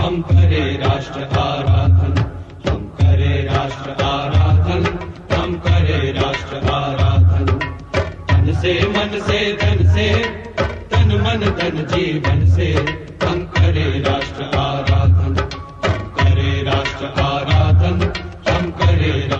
हम करें राष्ट्र आराधन, हम करें राष्ट्र आराधन, हम करें राष्ट्र आराधन। तन से मन से धन से, तन मन धन जीवन से, हम करें राष्ट्र आराधन, हम करें राष्ट्र आराधन, हम करें।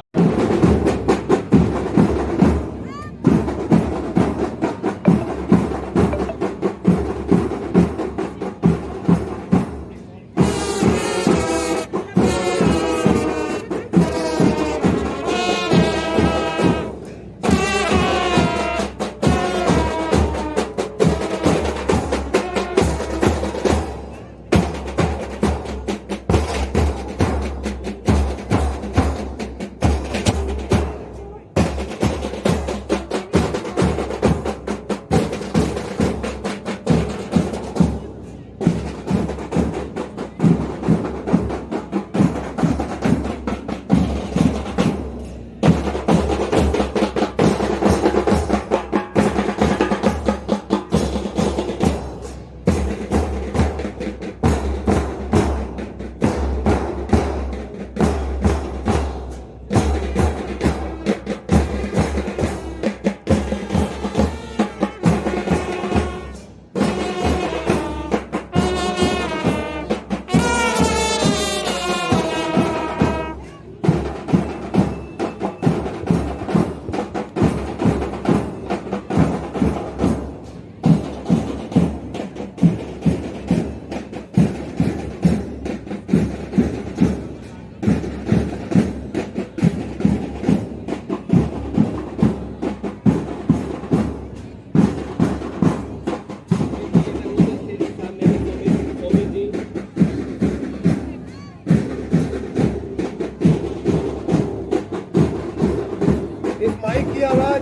की आवाज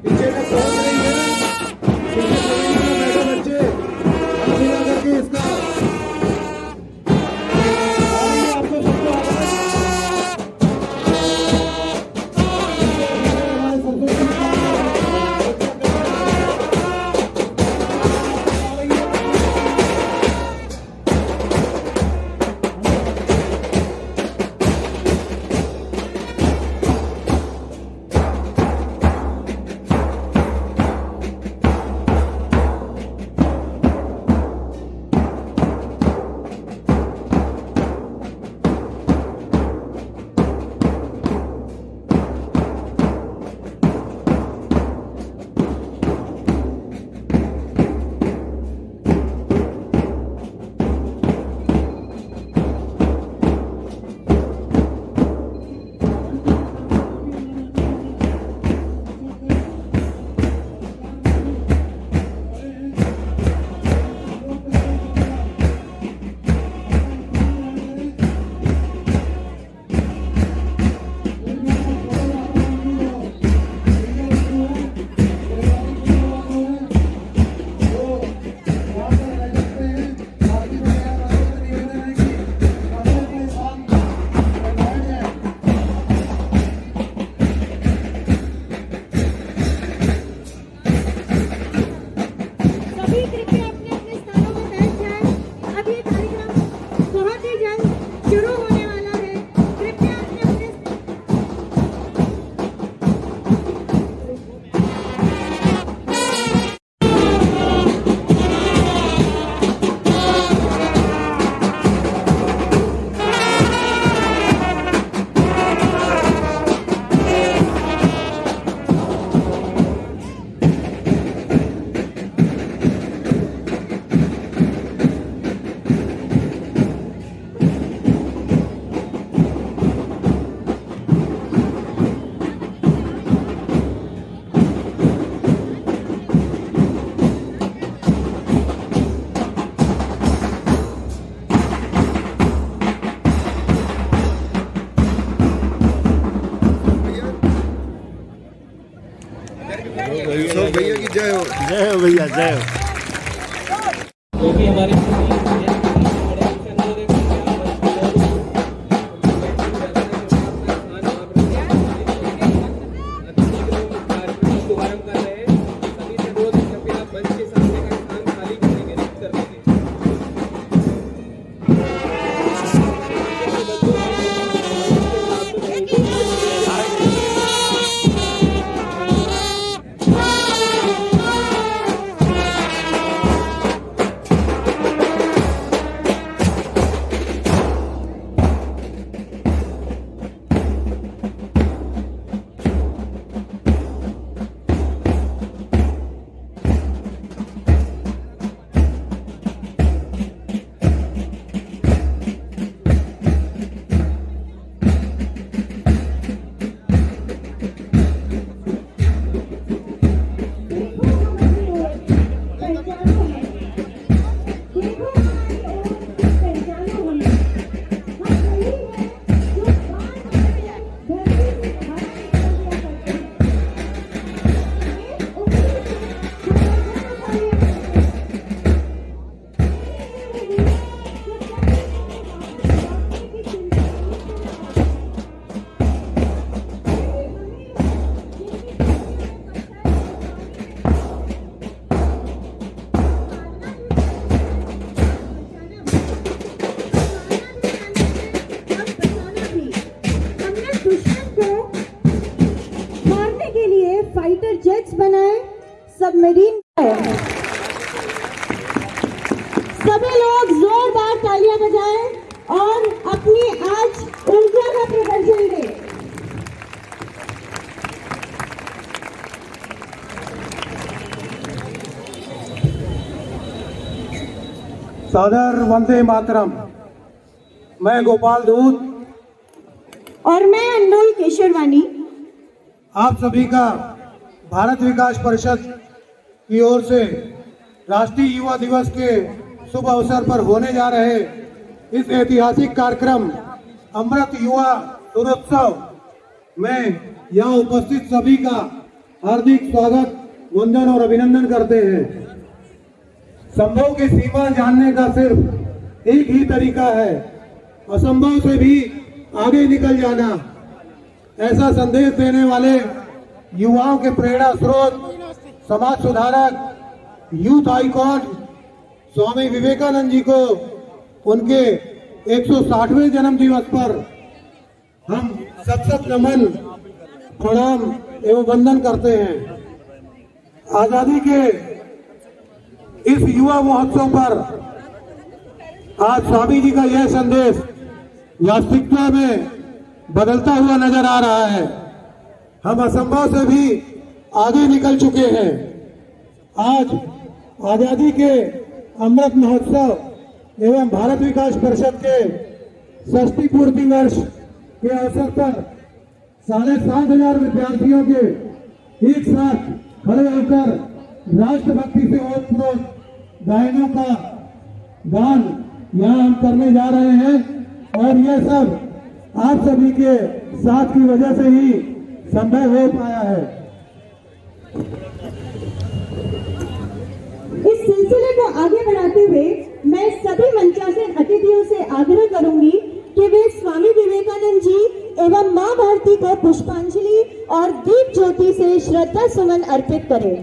पीछे में पहुंच रही है, बैठो बच्चे मिला करके इसका आपको सबको आवाज भैया की जय हो। जय हो भैया, जय हो। क्योंकि हमारी सभी से सबमरीन है। सभी लोग जोरदार तालियां बजाएं और अपनी आज ऊर्जा का प्रदर्शन दें। सादर वंदे मातरम। मैं गोपाल दूत और मैं अनमोल केशरवानी आप सभी का भारत विकास परिषद की ओर से राष्ट्रीय युवा दिवस के शुभ अवसर पर होने जा रहे इस ऐतिहासिक कार्यक्रम अमृत युवा सूर्योत्सव में यहाँ उपस्थित सभी का हार्दिक स्वागत, वंदन और अभिनंदन करते हैं। संभव की सीमा जानने का सिर्फ एक ही तरीका है, असंभव से भी आगे निकल जाना। ऐसा संदेश देने वाले युवाओं के प्रेरणा स्रोत, समाज सुधारक, यूथ आइकॉन स्वामी विवेकानंद जी को उनके 160वें जन्म दिवस पर हम सत नमन, प्रणाम एवं वंदन करते हैं। आजादी के इस युवा महोत्सव पर आज स्वामी जी का यह संदेश वास्तविकता में बदलता हुआ नजर आ रहा है। हम असंभव से भी आगे निकल चुके हैं। आज आजादी के अमृत महोत्सव एवं भारत विकास परिषद के 60 पूर्ति वर्ष के अवसर पर 7,500 विद्यार्थियों के एक साथ खड़े होकर राष्ट्रभक्ति से ओतप्रोत गायनों का गान यहाँ हम करने जा रहे हैं और यह सब आप सभी के साथ की वजह से ही संभव हो पाया है। इस सिलसिले को आगे बढ़ाते हुए मैं सभी मंचासीन अतिथियों से आग्रह करूंगी कि वे स्वामी विवेकानंद जी एवं मां भारती को पुष्पांजलि और दीप ज्योति से श्रद्धा सुमन अर्पित करें।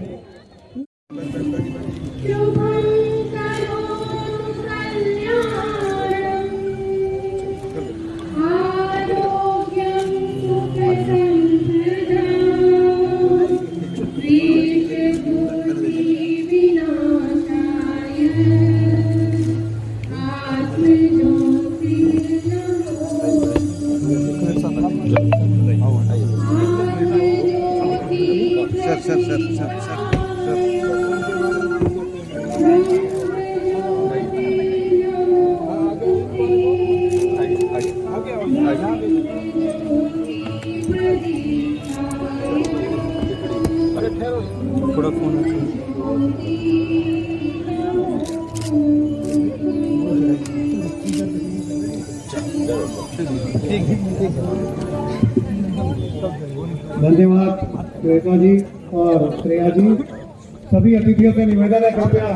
धन्यवाद श्वेता जी और श्रेया जी। सभी अतिथियों से निवेदन है कृपया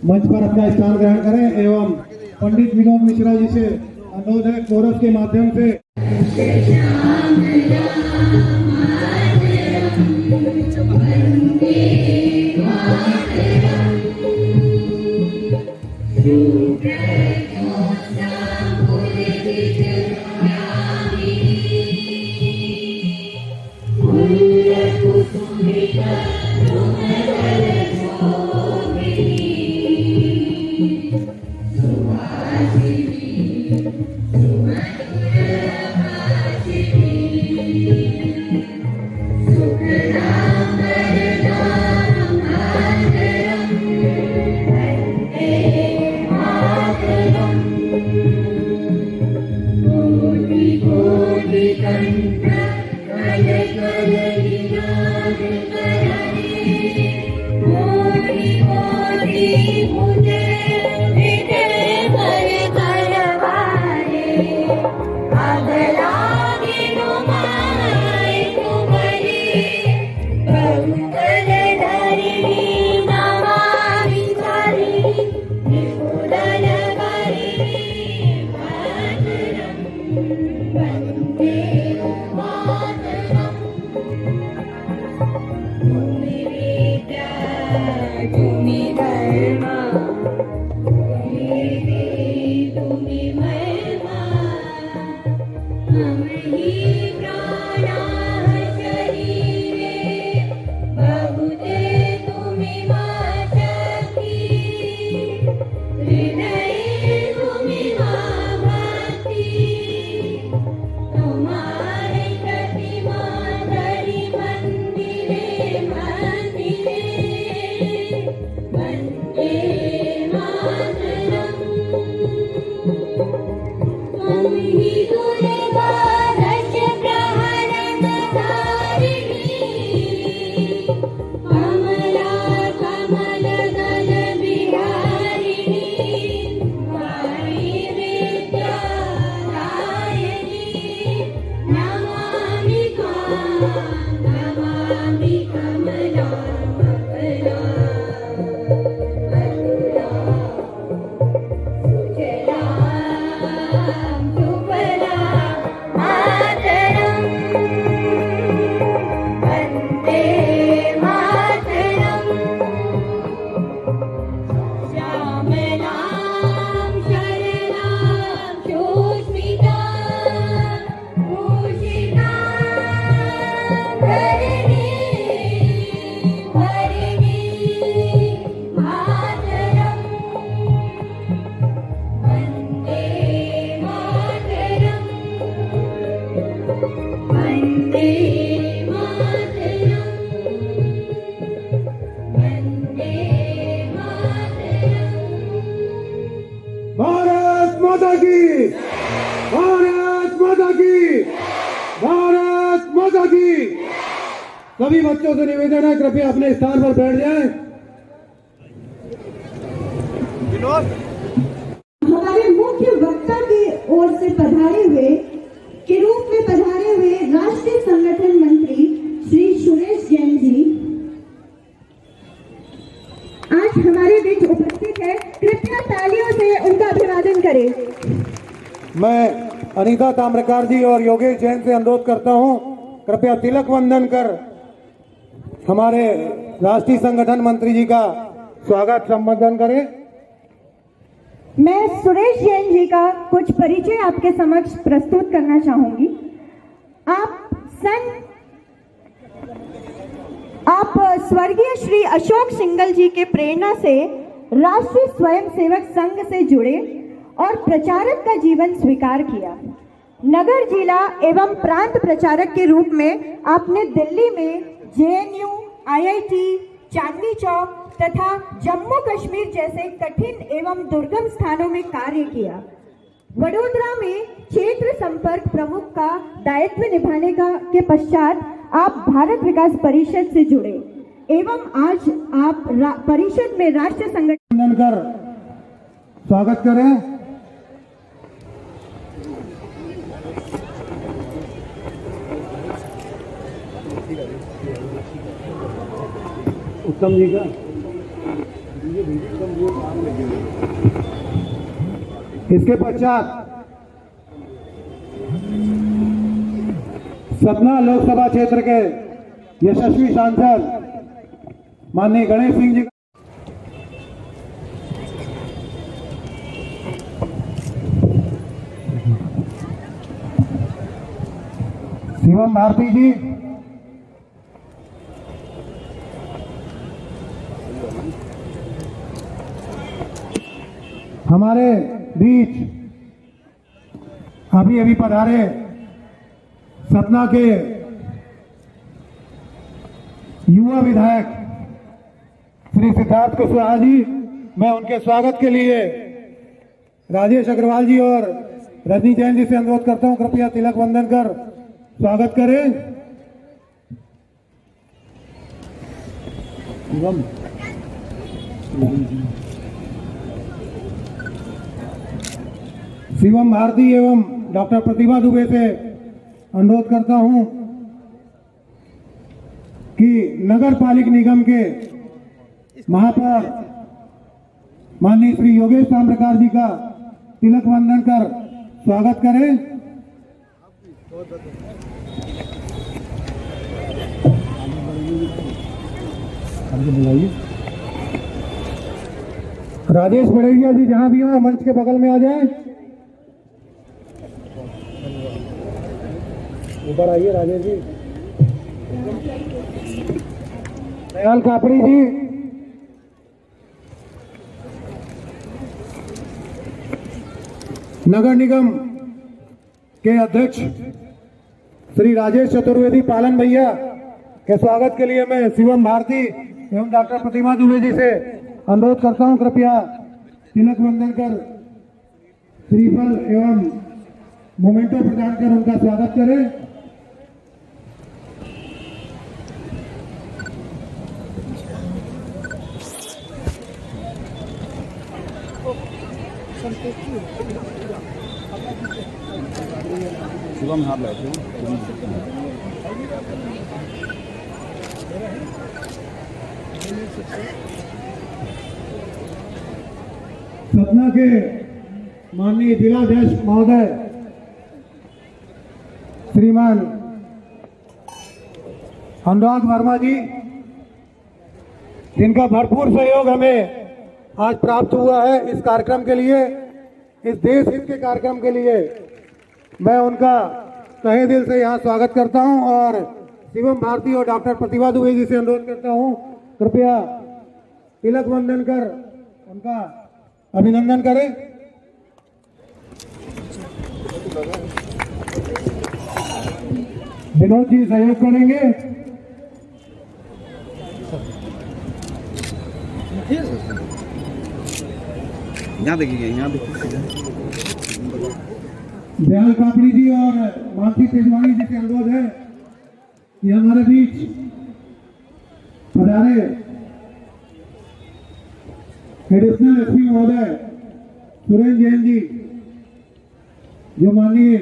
मंच पर अपना स्थान ग्रहण करें एवं पंडित विनोद मिश्रा जी से अनुरोध है कोरस के माध्यम से मुझे भारत माता की, भारत माता की, भारत माता की। सभी बच्चों से निवेदन है कृपया अपने स्थान पर बैठ जाएं। हमारे मुख्य वक्ता की ओर से पधारे हुए के रूप में पधारे हुए राष्ट्रीय संगठन मंत्री श्री सुरेश जैन जी आज हमारे बीच उपस्थित है। कृपया तालियों से उनका अभिवादन करें। मैं अनीता ताम्रकार जी और योगेश जैन से अनुरोध करता हूं कृपया तिलक वंदन कर हमारे राष्ट्रीय संगठन मंत्री जी का स्वागत संबोधन करें। मैं सुरेश जैन जी का कुछ परिचय आपके समक्ष प्रस्तुत करना चाहूंगी। आप स्वर्गीय श्री अशोक सिंघल जी के प्रेरणा से राष्ट्रीय स्वयंसेवक संघ से जुड़े और प्रचारक का जीवन स्वीकार किया। नगर जिला एवं प्रांत प्रचारक के रूप में आपने दिल्ली में JNU, IIT, चांदनी चौक तथा जम्मू कश्मीर जैसे कठिन एवं दुर्गम स्थानों में कार्य किया। वडोदरा में क्षेत्र संपर्क प्रमुख का दायित्व निभाने के पश्चात आप भारत विकास परिषद से जुड़े एवं आज आप परिषद में राष्ट्रीय संगठन कर स्वागत करें। उत्तम जी का इसके पश्चात सतना लोकसभा क्षेत्र के यशस्वी सांसद माननीय गणेश सिंह जी शिवम भारती जी, हमारे बीच अभी अभी पधारे सतना के युवा विधायक श्री सिद्धार्थ कुशवाहा जी, मैं उनके स्वागत के लिए राजेश अग्रवाल जी और रजनी जैन जी से अनुरोध करता हूं कृपया तिलक वंदन कर स्वागत करें। शिवम भारती एवं डॉक्टर प्रतिभा दुबे से अनुरोध करता हूं कि नगर पालिक निगम के महापौर माननीय श्री योगेश ताम्रकार जी का तिलक वंदन कर स्वागत करें। राजेश बड़ेरिया जी जहां भी हो मंच के बगल में आ जाएं। ऊपर आइए राजेश जी। दयाल कापड़ी जी, नगर निगम के अध्यक्ष श्री राजेश चतुर्वेदी पालन भैया के स्वागत के लिए मैं शिवम भारती एवं डॉक्टर प्रतिभा दुबे जी से अनुरोध करता हूं कृपया तिलक वंदन कर श्रीफल एवं मोमेंटो प्रदान कर उनका स्वागत करें। शिवम हाथ बैठे सतना के माननीय जिलाध्यक्ष महोदय श्रीमान अनुराग वर्मा जी, जिनका भरपूर सहयोग हमें आज प्राप्त हुआ है इस कार्यक्रम के लिए, इस देश हित के कार्यक्रम के लिए, मैं उनका तहे दिल से यहाँ स्वागत करता हूं और शिवम भारती और डॉक्टर प्रतिभा दुबे जी से अनुरोध करता हूं कृपया तिलक वंदन कर उनका अभिनंदन करें। विनोद जी सहयोग करेंगे। यहाँ देखिए, यहाँ देखिए। दयाल कापड़ी जी और मानसी तेजवानी जी से अनुरोध है कि हमारे बीच पधारे एडिशनल एसपी महोदय सुरेंद्र जैन जी, जो माननीय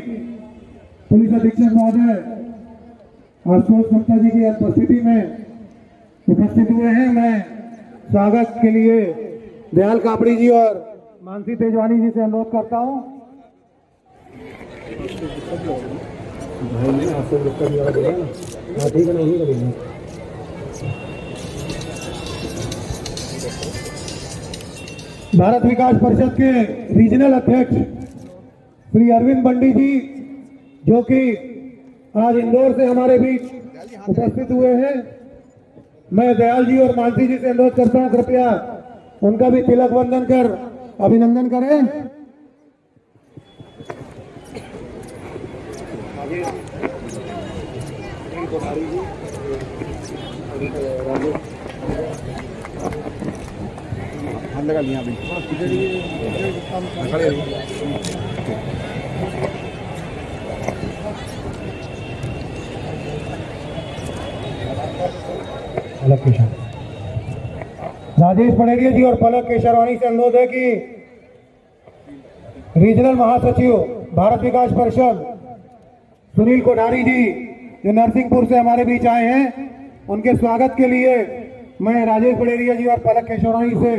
पुलिस अधीक्षक महोदय आशुतोष गुप्ता जी की उपस्थिति में उपस्थित हुए हैं। मैं स्वागत के लिए दयाल कापड़ी जी और मानसी तेजवानी जी से अनुरोध करता हूं। भारत विकास परिषद के रीजनल अध्यक्ष श्री अरविंद बंडी जी, जो कि आज इंदौर से हमारे बीच उपस्थित हुए हैं, मैं दयाल जी और मानसी जी से अनुरोध करता हूं कृपया उनका भी तिलक वंदन कर अभिनंदन करें। लगा लिया अभी खड़े रहिए। पलक केशर राजेश पड़ेरिया जी और पलक केशरवानी से अनुरोध है कि रीजनल महासचिव भारत विकास परिषद सुनील कोठारी जी, जो नरसिंहपुर से हमारे बीच आए हैं, उनके स्वागत के लिए मैं राजेश पड़ेरिया जी और पलक केशरवानी से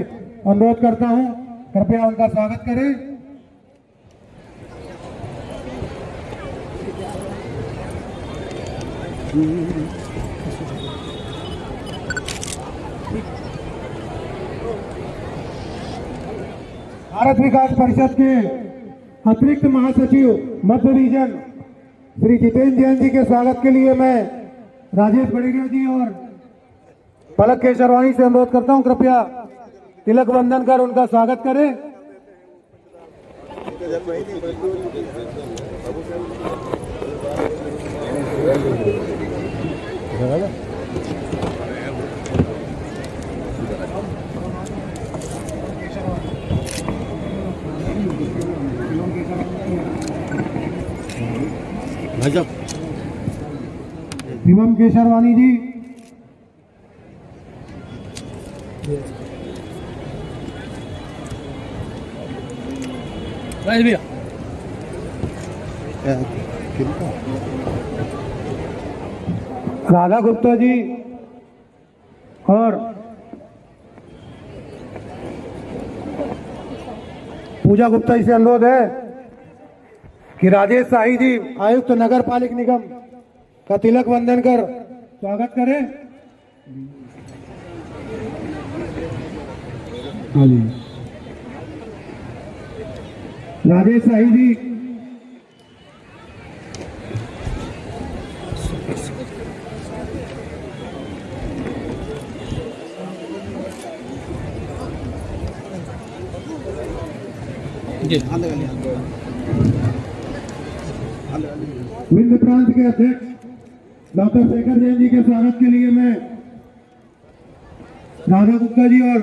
अनुरोध करता हूं, कृपया उनका स्वागत करें। भारत विकास परिषद के अतिरिक्त महासचिव मध्य रीजन श्री जितेंद्र जैन जी के स्वागत के लिए मैं राजेश पड़ेरिया जी और पलक केशरवानी से अनुरोध करता हूं, कृपया तिलक वंदन कर उनका स्वागत करें। शिवम केशरवानी जी, भैया राधा गुप्ता जी और पूजा गुप्ता जी से अनुरोध है कि राजेश शाही जी, आयुक्त नगर पालिक निगम, का तिलक वंदन कर स्वागत करें। राजेश शाही जी, विंध्य प्रांत के अध्यक्ष डॉक्टर शेखर जैन जी के स्वागत के लिए मैं राधा गुप्ता जी और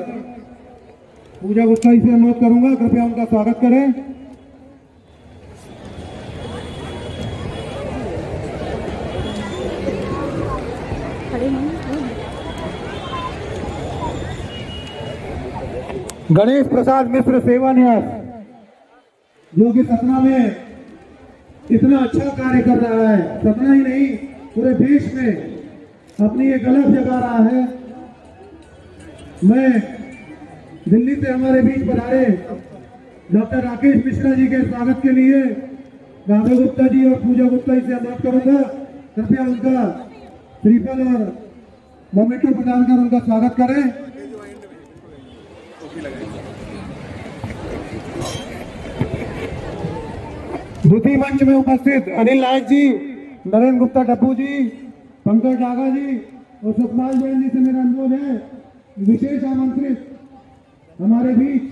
पूजा गुप्ता जी से अनुरोध करूंगा, कृपया उनका स्वागत करें। गणेश प्रसाद मिश्र सेवा न्यास, जो कि सतना में इतना अच्छा कार्य कर रहा है, सतना ही नहीं पूरे देश में अपनी एक अलग जगह रहा है। मैं दिल्ली से हमारे बीच पधारे डॉक्टर राकेश मिश्रा जी के स्वागत के लिए राधा गुप्ता जी और पूजा गुप्ता जी से अनुरोध करूंगा, कृपया उनका श्रीफल और मोमेंटो प्रदान कर उनका स्वागत करें। द्वितीय मंच में उपस्थित अनिल नायक जी, नरेंद्र गुप्ता टप्पू जी, पंकज डागा जी और सुखपाल जैन जी से मेरा अनुरोध है, विशेष आमंत्रित हमारे बीच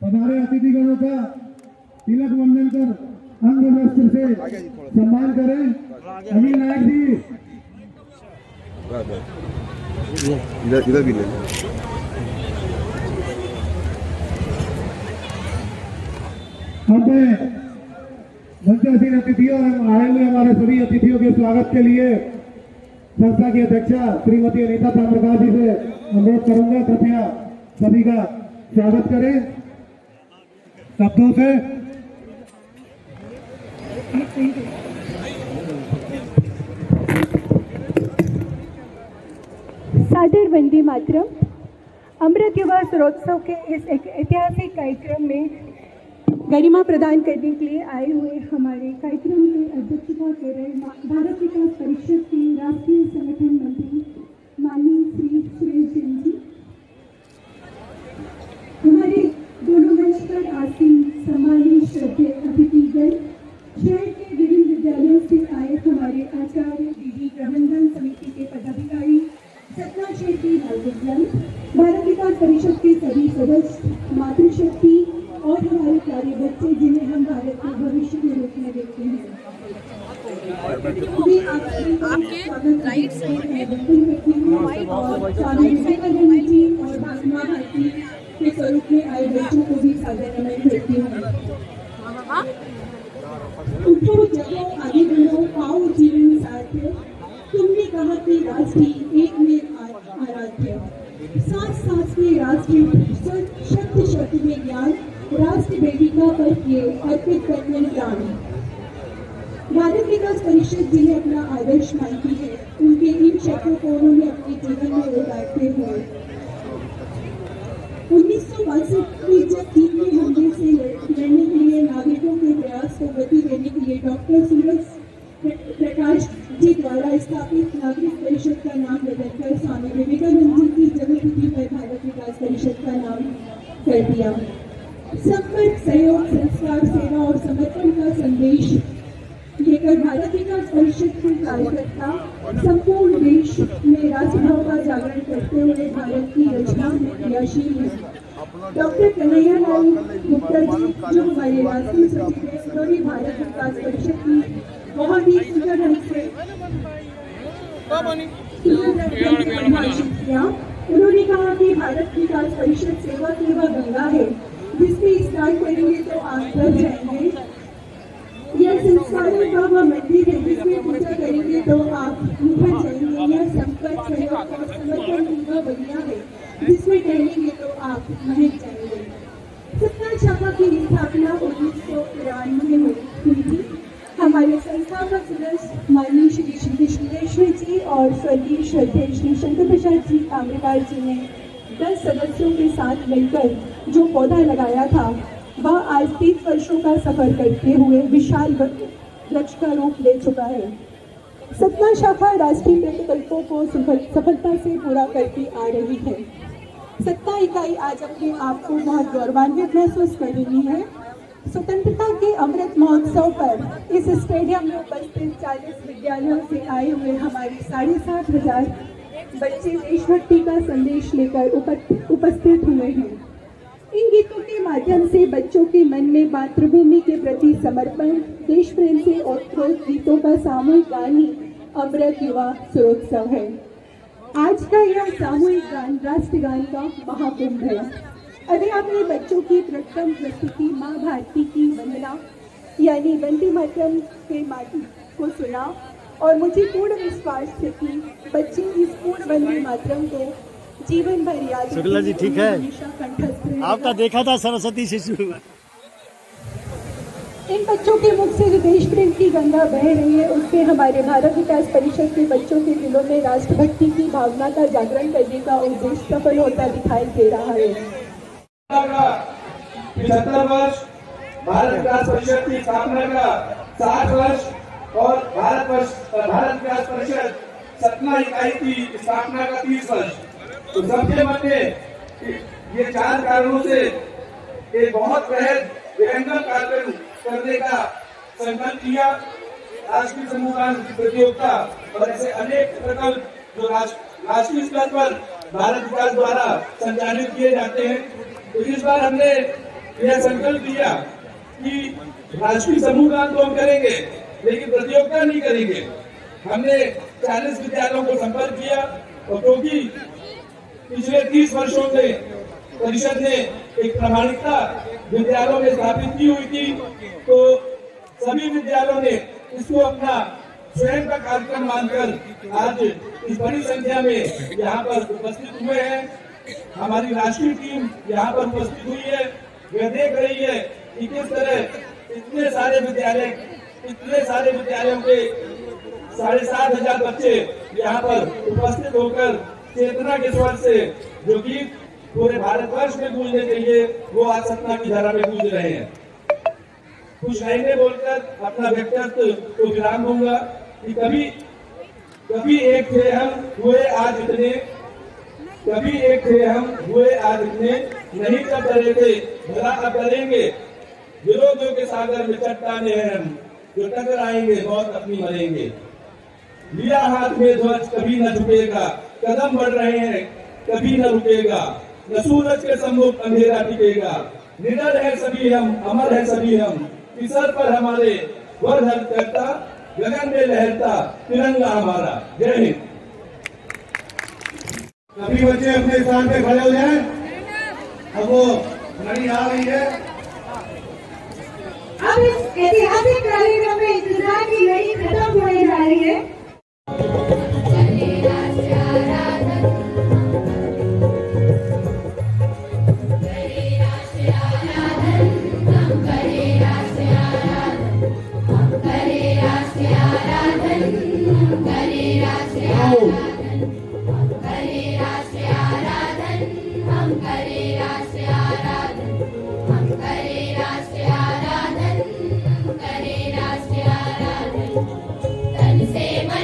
पधारे अतिथिगणों का तिलक वंदन कर अंग वस्त्र से सम्मान करें। अनिल नायक जी, इधर भी ले हमें मंचासीन अतिथियों और आए हुए हमारे सभी अतिथियों के स्वागत के लिए संस्था की अध्यक्षा श्रीमती अनीता ताम्रपाल जी से अनुरोध करूंगा, कृपया सभी का स्वागत करें शब्दों से। सादर वंदे मातरम। अमृत युवा सूर्योत्सव के इस एक ऐतिहासिक कार्यक्रम में गरिमा प्रदान करने के लिए आए हुए हमारे कार्यक्रम के अध्यक्षता कर रहे भारत विकास परिषद के राष्ट्रीय संगठन मंत्री माननीय श्री सुरेश जैन जी, हमारे दोनों मंच पर आसीन सम्मानित श्रद्धेय अतिथिगण, शहर के विभिन्न विद्यालयों से आए हमारे आचार्य, विधि प्रबंधन समिति के पदाधिकारी, सतना क्षेत्र के नागरिकगण, भारत विकास परिषद के सभी सदस्य, मातृशक्ति और हमारे प्यारे बच्चे जिन्हें हम भारत के भविष्य के रूप में देखते हैं, मैं आप सभी का स्वागत करती हूँ और स्वामी विवेकानंद जी और महात्मा गांधी के स्वरूप में आए बच्चों को भी सादर नमन करती हूँ। उठो जगो आगे बढ़ो, आओ जीवन साथ, तुमने कहा कि राष्ट्र एक में आराध्य, सांस सांस में राष्ट्र, शब्द शब्द में ज्ञान, राष्ट्र वेदिका पर किए अर्पित करने दान। भारत विकास परिषद जिन्हें अपना आदर्श मानती है, उनके इन शब्दों को उन्होंने अपने जीवन में उतारते हुए 1962 में जब चीन के हमले से लड़ने के लिए नागरिकों के प्रयास को गति देने के लिए डॉक्टर सूरज प्रकाश जी द्वारा स्थापित नागरिक परिषद का नाम बदलकर स्वामी विवेकानंद जी की जन्मतिथि पर भारत विकास परिषद का नाम कर दिया। संपर्क, सहयोग, संस्कार, सेवा और समर्पण का संदेश लेकर भारत विकास परिषद के कार्यकर्ता संपूर्ण देश में राष्ट्रभाव का जागरण करते हुए भारत की रचना में क्रियाशील है। डॉक्टर कन्हैया लाल गुप्ता जी जो हमारे राष्ट्रीय सचिव हैं, उन्होंने भारत विकास परिषद की बहुत ही सुंदर ढंग से परिभाषित किया। उन्होंने कहा कि भारत विकास परिषद सेवा की वह गंगा है जिसमें स्नान करेंगे तो आप डर जाएंगे, यह संस्कारों का वह मंदिर है जिसमें पूजा करेंगे तो आप निखर जाएंगे, यह संपर्क, सहयोग और समर्पण की वह बगिया है जिसमें टहलेंगे तो आप महक जाएंगे। सतना शाखा की स्थापना 1993 में हुई थी। हमारे संस्थापक सदस्य माननीय श्री कृष्णेश्वर जी और स्वर्गीय श्रद्धेय श्री शंकर प्रसाद जी ताम्रपाल जी ने 10 सदस्यों के साथ मिलकर जो पौधा लगाया था, वह आज 30 वर्षों का सफर करते हुए विशाल वृक्ष का रूप ले चुका है। सतना शाखा राष्ट्रीय प्रकल्पों को सफलता से पूरा करती आ रही है। सतना इकाई आज अपने आप को बहुत गौरवान्वित महसूस कर रही है। स्वतंत्रता के अमृत महोत्सव पर इस स्टेडियम में उपस्थित 40 विद्यालयों से आए हुए हमारे 7,500 बच्चे देशभक्ति का संदेश लेकर उपस्थित हुए हैं। इन गीतों के माध्यम से बच्चों के मन में मातृभूमि के प्रति समर्पण, देश प्रेम से ओतप्रोत गीतों का सामूहिक गान ही अमृत युवा सूर्योत्सव है। आज का यह सामूहिक गान राष्ट्रगान का महाकुंभ है। अभी आपने बच्चों की प्रथम प्रस्तुति माँ भारती की वंदना यानी वंदे मातरम के माध्यम को सुना और मुझे पूर्ण विश्वास है कि बच्चे इस पूर्ण वंदे मातरम को जीवन भर याद शुक्ला जी ठीक है, आपका देखा था सरस्वती शिशु। इन बच्चों के मुख से जो देश प्रेम की गंगा बह रही है, उससे हमारे भारत विकास परिषद के बच्चों के दिलों में राष्ट्रभक्ति की भावना का जागरण करने का उद्देश्य सफल होता दिखाई दे रहा है। 75 वर्ष, भारत विकास परिषद की स्थापना का 60 वर्ष और भारत विकास परिषद सतना इकाई की स्थापना का 30 वर्ष। तो सबके मन में ये 4 कारणों से एक बहुत बृहद विहंगम कार्यक्रम करने का संकल्प किया। राष्ट्रीय समूह गान प्रतियोगिता और ऐसे अनेक प्रकल्प जो राष्ट्रीय स्तर पर भारत विकास द्वारा संचालित किए जाते हैं। तो इस बार हमने यह संकल्प लिया कि राष्ट्रीय समूह गान तो हम करेंगे लेकिन प्रतियोगिता नहीं करेंगे। हमने 40 विद्यालयों को संपर्क किया और क्योंकि पिछले 30 वर्षों में परिषद ने एक प्रामाणिकता विद्यालयों में स्थापित की हुई थी, तो सभी विद्यालयों ने इसको अपना स्वयं का कार्यक्रम मानकर आज इस बड़ी संख्या में यहाँ पर उपस्थित हुए हैं। हमारी राष्ट्रीय टीम यहाँ पर उपस्थित हुई है। वह देख रही है कि किस तरह इतने सारे विद्यालयों के 7,500 बच्चे यहाँ पर उपस्थित होकर चेतना के स्वर से जो गीत पूरे भारतवर्ष में गूंजने चाहिए वो आज सतना की धरा में गूंज रहे हैं। कुछ लाइनें बोलकर अपना व्यक्तित्व को विराम दूंगा कि कभी एक थे हम हुए आज इतने, कभी एक थे हम हुए आज इतने, नहीं कर डरे थे भला अब डरेंगे, विरोधियों के सागर में चट्टाने हैं हम, जो टकराएंगे मौत अपनी मरेंगे। लिया हाथ में ध्वज कभी न झुकेगा, कदम बढ़ रहे हैं कभी न रुकेगा, न सूरज के सम्मुख अंधेरा टिकेगा, निडर है सभी हम, अमर है सभी हम, कि सर पर हमारे वर्ध करता, गगन में लहरता तिरंगा हमारा। जय हिंद। सभी बच्चे अपने स्थान पे खड़े हो जाएं। अब वो घड़ी आ रही है। अब इस ऐतिहासिक कार्यक्रम में इंतजार की घड़ी खत्म होने जा रही है। तन से मन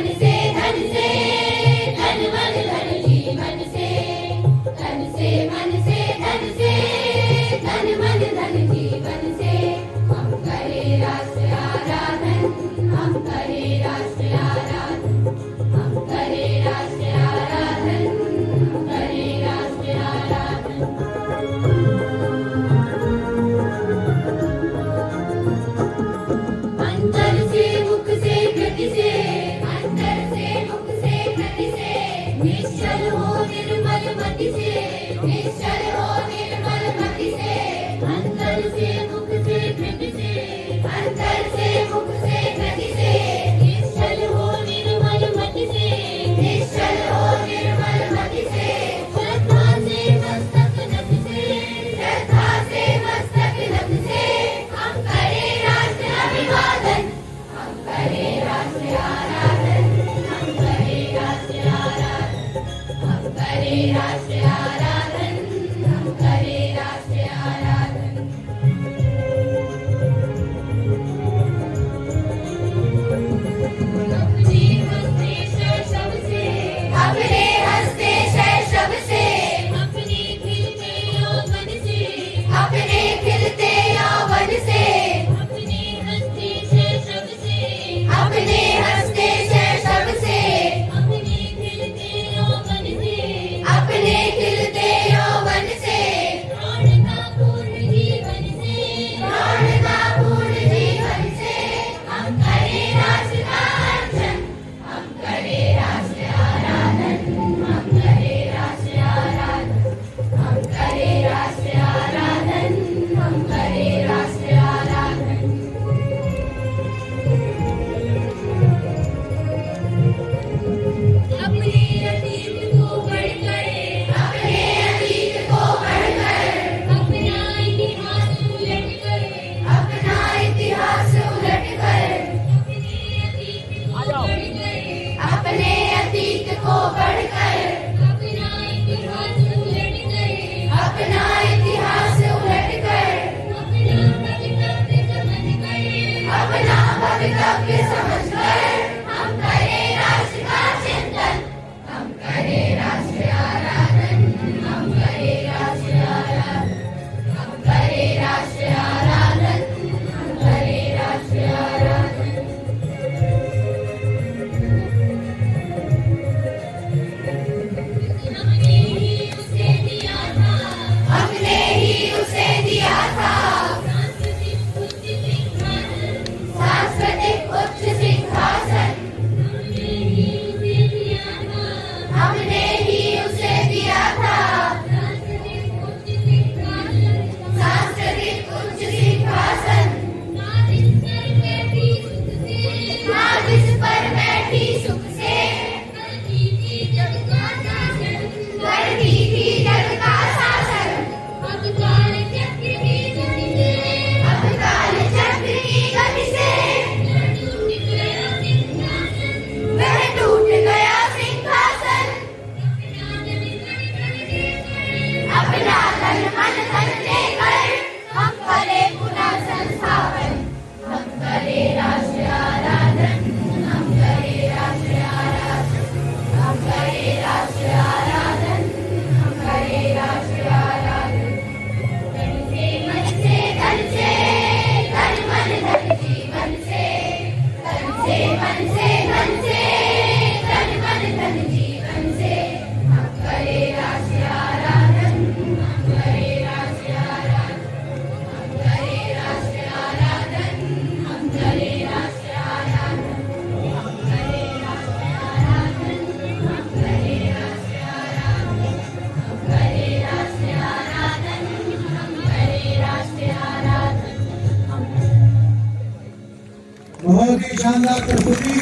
बहुत ही शानदार प्रस्तुति।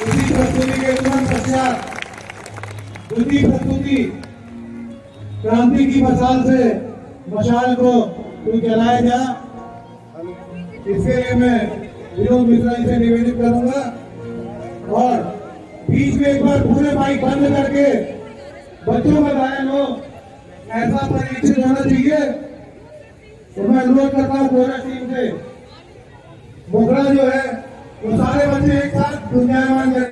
उसी प्रस्तुति के तुरंत पश्चात दूसरी प्रस्तुति क्रांति की मशाल से मशाल को कोई जलाया जा, इसके लिए मैं विनोद मिश्रा जी से निवेदन करूंगा। और बीच में एक बार पूरे माइक बंद करके बच्चों का गायन हो, ऐसा परीक्षित होना चाहिए। तो मैं अनुरोध करता हूँ कोरस टीम से, मुखड़ा जो है वो सारे बच्चे एक साथ गुंजायमान करें।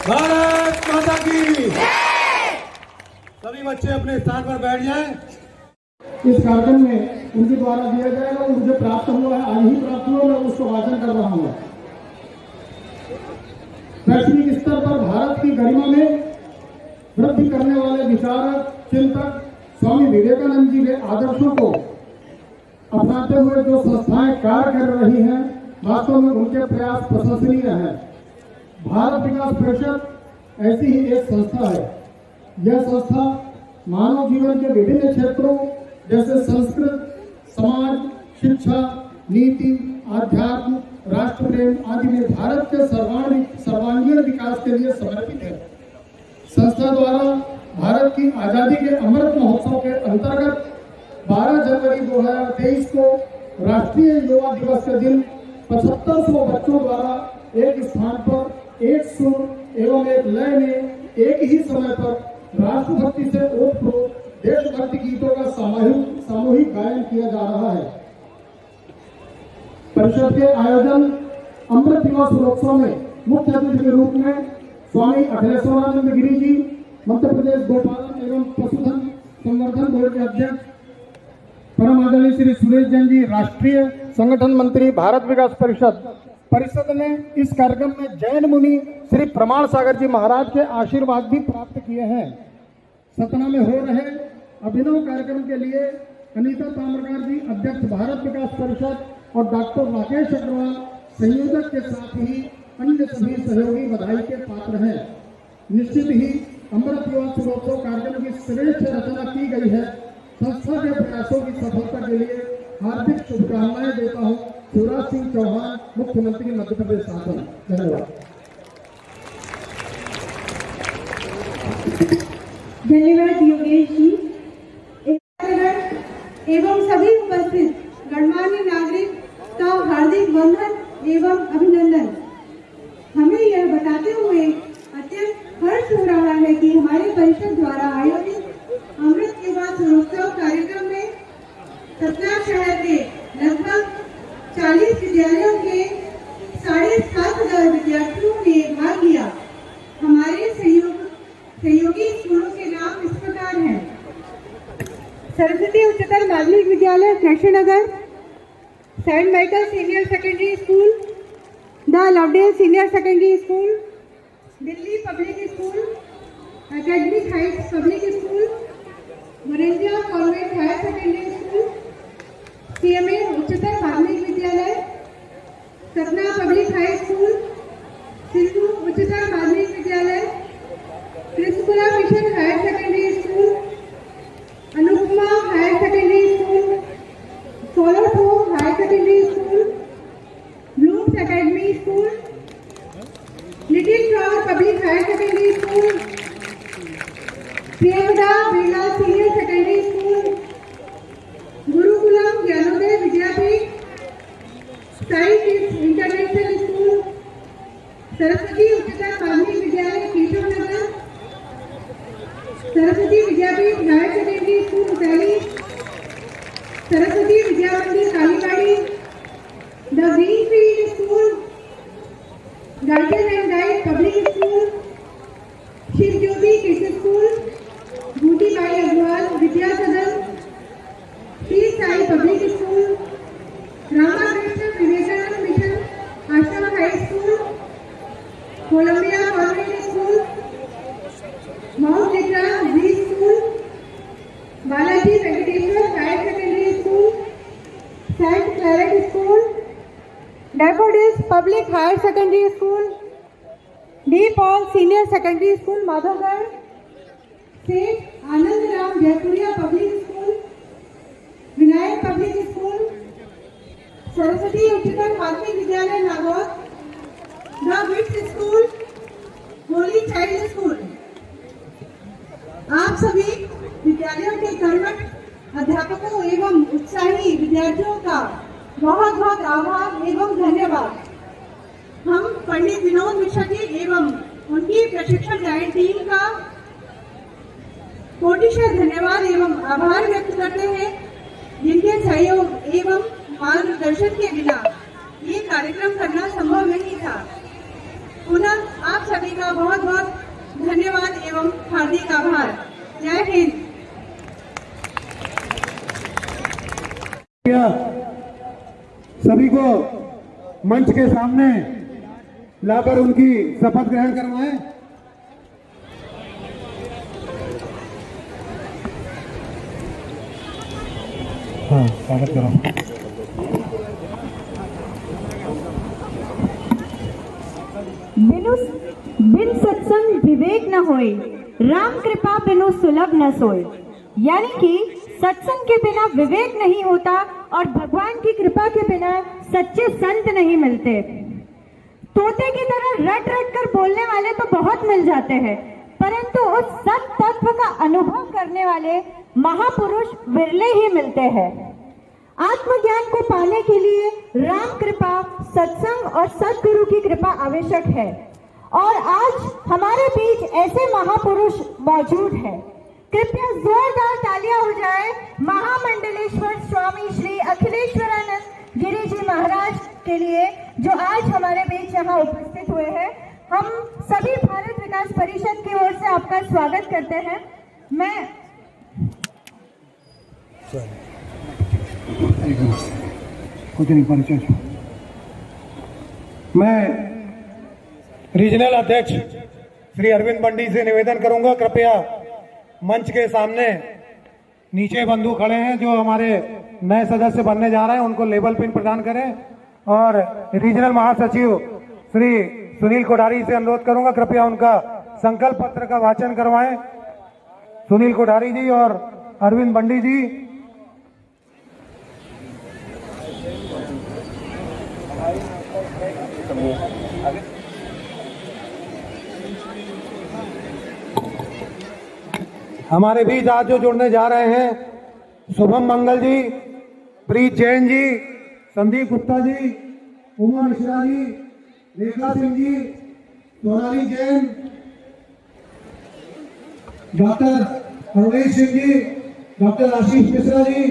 भारत माता की। सभी बच्चे अपने स्थान पर बैठ जाएं। इस कार्यक्रम में उनके द्वारा दिया जाएगा, मुझे प्राप्त हुआ है, आज ही प्राप्त हुआ, मैं उसको वाचन कर रहा हूँ। वैश्विक स्तर पर भारत की गरिमा में वृद्धि करने वाले विचारक चिंतक स्वामी विवेकानंद जी के आदर्शों को अपनाते हुए जो संस्थाएं कार्य कर रही हैं, वास्तव में उनके प्रयास प्रशंसनीय हैं। भारत विकास परिषद ऐसी ही एक संस्था है। यह संस्था मानव जीवन के विभिन्न क्षेत्रों जैसे संस्कृत, समाज, शिक्षा, नीति, आध्यात्म, राष्ट्र राष्ट्र प्रेम आदि में भारत के सर्वांगीण विकास के लिए समर्पित है। संस्था द्वारा भारत की आजादी के अमृत महोत्सव के अंतर्गत 12 जनवरी 2023 को राष्ट्रीय युवा दिवस के दिन 7500 बच्चों द्वारा एक स्थान पर एक सुर एवं एक लय में एक ही समय पर राष्ट्रभक्ति से ओतप्रोत देशभक्ति गीतों का सामूहिक गायन किया जा रहा है। परिषद के आयोजन अमृत दिवस महोत्सव में मुख्य अतिथि के रूप में स्वामी अखिलेश्वरानंद गिरी जी, मध्य प्रदेश गोपालन एवं पशुधन संवर्धन बोर्ड के अध्यक्ष, परम आदरणीय श्री सुरेश जैन जी, राष्ट्रीय संगठन मंत्री, भारत विकास परिषद ने इस कार्यक्रम में जैन मुनि श्री प्रमाण सागर जी महाराज के आशीर्वाद भी प्राप्त किए हैं। सतना में हो रहे अभिनव कार्यक्रम के लिए अनीता ताम्रकार जी, अध्यक्ष भारत विकास परिषद, और डॉक्टर राकेश अग्रवाल संयोजक के साथ ही अन्य सभी सहयोगी बधाई के पात्र हैं। निश्चित ही अमृत युवा महोत्सव कार्यक्रम की श्रेष्ठ रचना की गई है। संस्था के प्रयासों की सफलता के लिए हार्दिक शुभकामनाएं देता हूं। शिवराज सिंह चौहान, मुख्यमंत्री मध्य प्रदेश शासन। धन्यवाद। धन्यवाद योगेश जी एवं सभी उपस्थित गणमान्य नागरिक का हार्दिक वंदन एवं अभिनंदन। हमें यह बताते हुए अत्यंत हर्ष हो रहा है कि हमारे परिषद द्वारा आयोजित अमृत युवा महोत्सव कार्यक्रम में सतना शहर के लगभग 40 विद्यालयों के 7,500 विद्यार्थियों ने भाग लिया। हमारे सहयोगी स्कूलों के नाम इस प्रकार हैं: Saraswati Uchchatar Madhyamik Vidyalaya Krishnanagar, Saint Michael senior secondary school, the Lovedale senior secondary school, Delhi public school, academic heights public school, मोरेंजिया convent higher secondary school, CMA Uchchatar Madhyamik Vidyalaya, Satna public high school, Sindhu Uchchatar Madhyamik Vidyalaya, Krishnapura mission higher secondary school, Anupama higher secondary school, सोलोथो higher secondary school, Blooms academy school, little flower public higher secondary school, Priyanka Birla senior secondary school, Gurukulam Gyanodaya Vidyapeeth, Sai kids international school, Saraswati Uchchatar Madhyamik Vidyalaya Keshavnagar, Saraswati Vidyapeeth higher secondary school Delhi, Saraswati Vidya Mandir Kalibari, the Greenfield school, guided and guide public school, Shiv Jyoti kids school, Buti Bai Agarwal Vidya Sadan, Shri Sai public school, Ramakrishna Vivekananda mission ashram high school, Columbia convent school, mount लिट्रा B school, Balaji Venkateshwara higher secondary school, Saint Claret school, Daffodils public higher secondary school, De Paul senior secondary school Madhavgarh, Seth Anand Ram Jaipuria public school, Vinayak public school, Saraswati Uchchatar Madhyamik Vidyalaya Nagaur, the Wits school, holy child school. आप सभी विद्यालयों के कर्मठ अध्यापकों एवं उत्साही विद्यार्थियों का बहुत बहुत आभार एवं धन्यवाद। हम पंडित विनोद मिश्रा जी एवं उनकी प्रशिक्षण गाइड टीम का कोटिशः धन्यवाद एवं आभार व्यक्त करते हैं, जिनके सहयोग एवं मार्गदर्शन के बिना ये कार्यक्रम करना संभव नहीं था। पुनः आप सभी का बहुत बहुत धन्यवाद एवं हार्दिक आभार। जय हिंद। सभी को मंच के सामने लाकर उनकी शपथ ग्रहण करवाएं। हाँ, स्वागत करो। बिन सत्संग विवेक न होए, राम कृपा बिनु सुलभ न सोए। यानी कि सत्संग के बिना विवेक नहीं होता और भगवान की कृपा के बिना सच्चे संत नहीं मिलते। तोते की तरह रट रट कर बोलने वाले तो बहुत मिल जाते हैं, परंतु उस सत तत्व का अनुभव करने वाले महापुरुष विरले ही मिलते हैं। आत्मज्ञान को पाने के लिए राम कृपा, सत्संग और सद्गुरु की कृपा आवश्यक है, और आज हमारे बीच ऐसे महापुरुष मौजूद हैं। कृपया जोरदार तालियां हो जाए महामंडलेश्वर स्वामी श्री अखिलेश्वरानंद गिरी जी महाराज के लिए, जो आज हमारे बीच यहाँ उपस्थित हुए हैं। हम सभी भारत विकास परिषद की ओर से आपका स्वागत करते हैं। मैं रीजनल अध्यक्ष श्री अरविंद बंडी से निवेदन करूंगा, कृपया मंच के सामने नीचे बंधु खड़े हैं जो हमारे नए सदस्य बनने जा रहे हैं, उनको लेबल पिन प्रदान करें, और रीजनल महासचिव श्री सुनील कोठारी से अनुरोध करूंगा, कृपया उनका संकल्प पत्र का वाचन करवाएं। सुनील कोठारी जी और अरविंद बंडी जी। हमारे बीच आज जो जुड़ने जा रहे हैं, शुभम मंगल जी, प्रीत जैन जी, संदीप गुप्ता जी, उमा मिश्रा जी, रेखा Singh ji, Sonali Jain, doctor Arunesh Singh ji, doctor Ashish Mishra ji,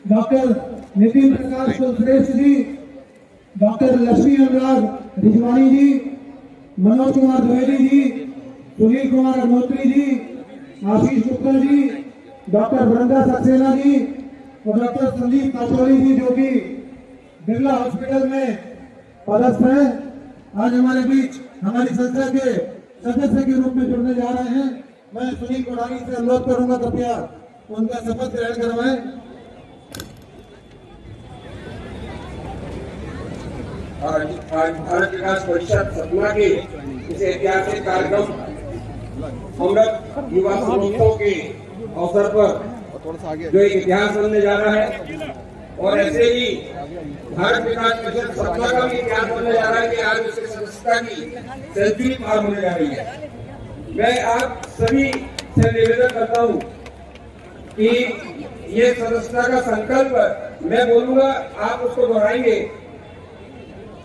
doctor Nitin प्रकाश कुलश्रेष्ठ जी, डॉक्टर लक्ष्मी अनुराग रिजवानी जी, मनोज कुमार द्विवेदी जी, सुनील कुमार अग्नोत्री जी, आशीष गुप्ता जी, डॉक्टर वृंदा सक्सेना जी और डॉक्टर संदीप काचौली जी, जो कि बिरला हॉस्पिटल में पदस्थ हैं, आज हमारे बीच हमारी संस्था के सदस्य के रूप में जुड़ने जा रहे हैं। मैं सुनील कोठारी से अनुरोध करूंगा, कृपया उनका शपथ ग्रहण करवाएं। आज भारत विकास परिषद सतना के इस ऐतिहासिक कार्यक्रम अमृत युवा महोत्सव के अवसर पर जो एक इतिहास बनने जा रहा है, और ऐसे ही भारत विकास परिषद सतना का भी इतिहास बनने जा रहा है कि आज उसकी सदस्यता की सेंचुरी पार होने जा रही है। मैं आप सभी से निवेदन करता हूं कि ये सदस्यता का संकल्प मैं बोलूंगा, आप उसको दोहराएंगे,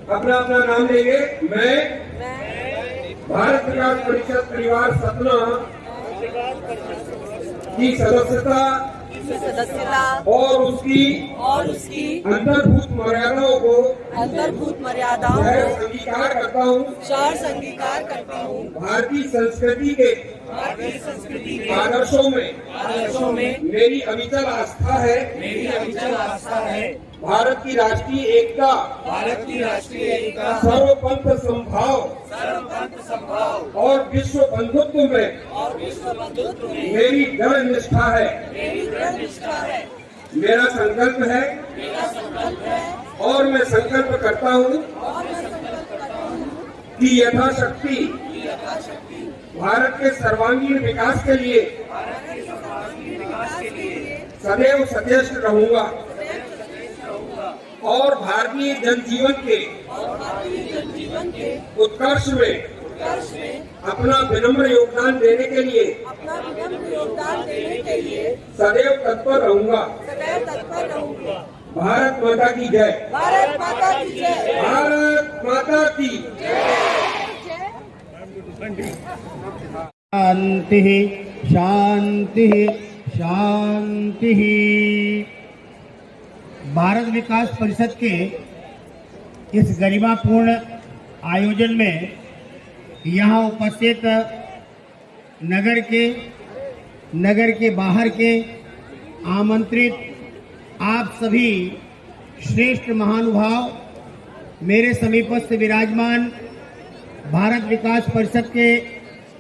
अपना अपना नाम लेंगे। मैं भारत विकास परिषद परिवार सतना की सदस्यता और उसकी अंतर्भूत मर्यादाओं को अंगीकार करता हूँ। भारतीय संस्कृति के आदर्शों में मेरी अविचल आस्था है। भारत की राष्ट्रीय एकता, सर्वपंथ संभाव और विश्व बंधुत्व में मेरी दृढ़ निष्ठा है। मेरा संकल्प है और मैं संकल्प करता हूँ कि यथाशक्ति भारत के सर्वांगीण विकास के लिए सदैव सचेष्ट रहूंगा और भारतीय जनजीवन के उत्कर्ष में अपना विनम्र योगदान देने के लिए सदैव तत्पर रहूंगा। भारत माता की जय। भारत माता की शांति शांति शांति। भारत विकास परिषद के इस गरिमापूर्ण आयोजन में यहाँ उपस्थित नगर के बाहर के आमंत्रित आप सभी श्रेष्ठ महानुभाव, मेरे समीपस्थ विराजमान भारत विकास परिषद के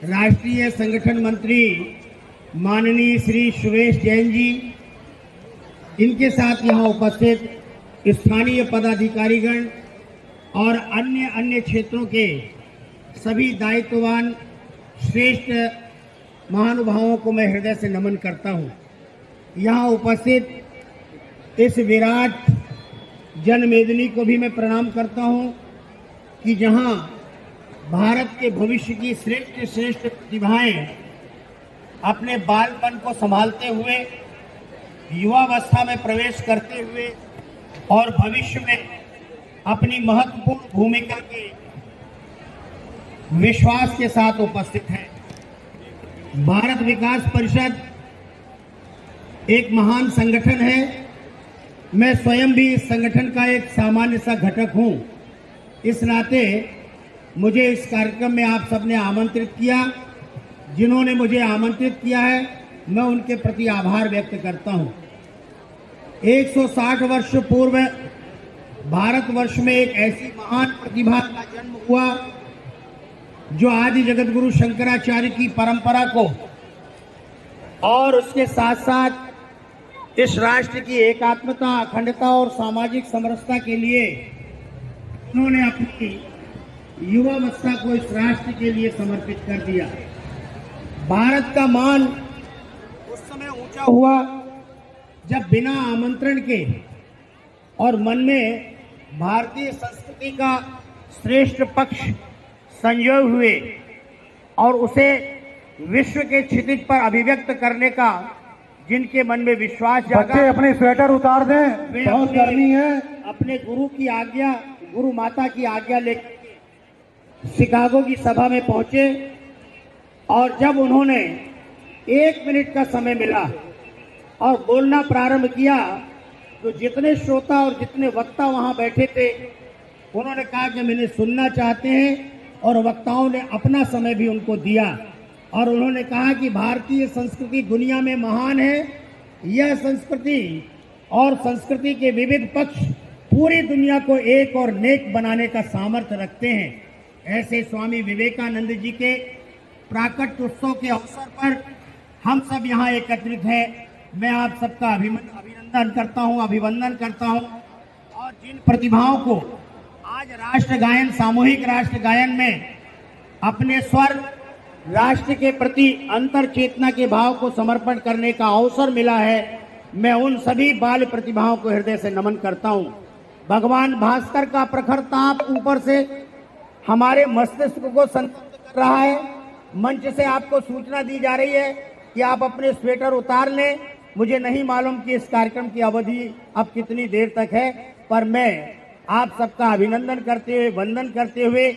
राष्ट्रीय संगठन मंत्री माननीय श्री सुरेश जैन जी, इनके साथ यहाँ उपस्थित स्थानीय पदाधिकारीगण और अन्य क्षेत्रों के सभी दायित्ववान श्रेष्ठ महानुभावों को मैं हृदय से नमन करता हूँ। यहाँ उपस्थित इस विराट जनमेदिनी को भी मैं प्रणाम करता हूँ कि जहां भारत के भविष्य की श्रेष्ठ से श्रेष्ठ प्रतिभाएं अपने बालपन को संभालते हुए, युवावस्था में प्रवेश करते हुए और भविष्य में अपनी महत्वपूर्ण भूमिका के विश्वास के साथ उपस्थित है। भारत विकास परिषद एक महान संगठन है। मैं स्वयं भी इस संगठन का एक सामान्य सा घटक हूं। इस नाते मुझे इस कार्यक्रम में आप सबने आमंत्रित किया। जिन्होंने मुझे आमंत्रित किया है, मैं उनके प्रति आभार व्यक्त करता हूं। 160 वर्ष पूर्व भारतवर्ष में एक ऐसी महान प्रतिभा का जन्म हुआ जो आदि जगत गुरु शंकराचार्य की परंपरा को और उसके साथ साथ इस राष्ट्र की एकात्मता, अखंडता और सामाजिक समरसता के लिए उन्होंने अपनी युवावस्था को इस राष्ट्र के लिए समर्पित कर दिया। भारत का मान उस समय ऊंचा हुआ जब बिना आमंत्रण के और मन में भारतीय संस्कृति का श्रेष्ठ पक्ष संजोए हुए और उसे विश्व के क्षितिज पर अभिव्यक्त करने का जिनके मन में विश्वास जागा। बच्चे अपने स्वेटर उतार दें, बहुत गर्मी है। अपने गुरु की आज्ञा, गुरु माता की आज्ञा लेकर शिकागो की सभा में पहुंचे और जब उन्होंने 1 मिनट का समय मिला और बोलना प्रारंभ किया तो जितने श्रोता और जितने वक्ता वहां बैठे थे उन्होंने कहा कि हम इन्हें सुनना चाहते हैं और वक्ताओं ने अपना समय भी उनको दिया और उन्होंने कहा कि भारतीय संस्कृति दुनिया में महान है। यह संस्कृति और संस्कृति के विविध पक्ष पूरी दुनिया को एक और नेक बनाने का सामर्थ्य रखते हैं। ऐसे स्वामी विवेकानंद जी के प्राकट्य उत्सव के अवसर पर हम सब यहाँ एकत्रित हैं। मैं आप सबका अभिनंदन करता हूँ, अभिवंदन करता हूँ और जिन प्रतिभाओं को आज राष्ट्र गायन, सामूहिक राष्ट्र गायन में अपने स्वर राष्ट्र के प्रति अंतर चेतना के भाव को समर्पण करने का अवसर मिला है, मैं उन सभी बाल प्रतिभाओं को हृदय से नमन करता हूं। भगवान भास्कर का प्रखर ताप ऊपर से हमारे मस्तिष्क को संतप्त कर रहा है। मंच से आपको सूचना दी जा रही है कि आप अपने स्वेटर उतार लें। मुझे नहीं मालूम कि इस कार्यक्रम की अवधि अब कितनी देर तक है, पर मैं आप सबका अभिनंदन करते हुए, वंदन करते हुए,